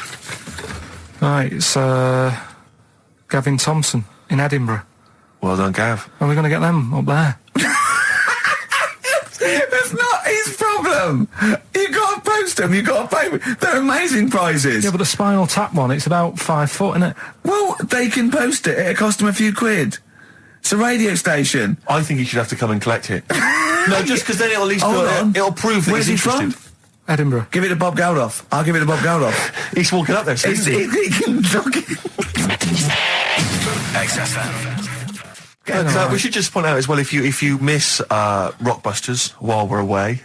Right, it's Gavin Thompson in Edinburgh. Well done, Gav. Are we going to get them up there? That's not his problem. You got to post them. You got to pay. They're amazing prizes. Yeah, but the Spinal Tap one, it's about 5 foot, isn't it? Well, they can post it. It'll cost them a few quid. It's a radio station. I think he should have to come and collect it. No, just because then it'll at least it'll prove that Where's he's he interested. from? Edinburgh. Give it to Bob Geldof. I'll give it to Bob Geldof. He's walking up there. So He can talk it. XFM. So we should just point out as well, if you miss Rockbusters while we're away.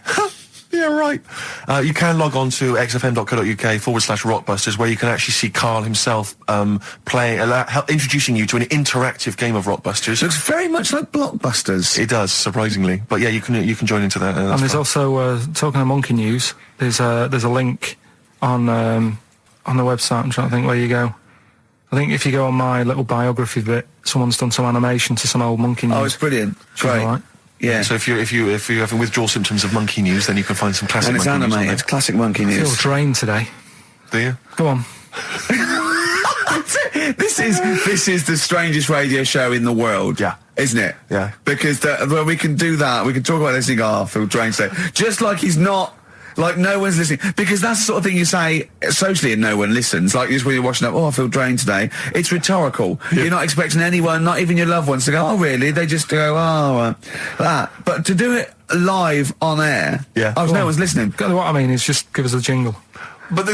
Yeah, right. You can log on to xfm.co.uk/Rockbusters, where you can actually see Karl himself playing, introducing you to an interactive game of Rockbusters. Looks very much like Blockbusters. It does, surprisingly. But yeah, you can join into that. And there's also, talking of monkey news, there's a link on the website. I'm trying to think where you go. I think if you go on my little biography bit, someone's done some animation to some old monkey news. Oh, it's brilliant. Great. Right. Yeah. So if you're having withdrawal symptoms of monkey news, then you can find some classic And it's monkey news on animated. there. Classic monkey I feel news. drained today. Do you? Go on. This is the strangest radio show in the world. Yeah. Isn't it? Yeah. Because when we can do that, we can talk about this and go, oh, I feel drained today. Just like he's not. Like, no one's listening. Because that's the sort of thing you say socially and no one listens. Like, just when you're watching up, oh, I feel drained today. It's rhetorical. Yeah. You're not expecting anyone, not even your loved ones, to go, oh, really? They just go, oh, that. But to do it live on air, no one's listening. What I mean is just give us a jingle. But the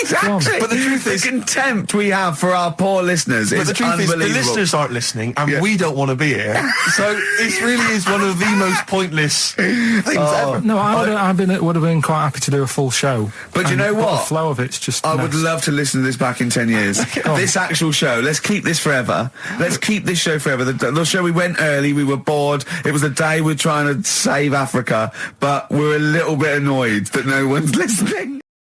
Exactly. But the truth is, the contempt we have for our poor listeners is unbelievable. The listeners aren't listening, and we don't want to be here. So this really is one of the most pointless things ever. No, I would have been quite happy to do a full show. But you know what? The flow of it's just. I would love to listen to this back in 10 years. This actual show. Let's keep this forever. Let's keep this show forever. The show, we went early. We were bored. It was a day we're trying to save Africa, but we're a little bit annoyed that no one's listening.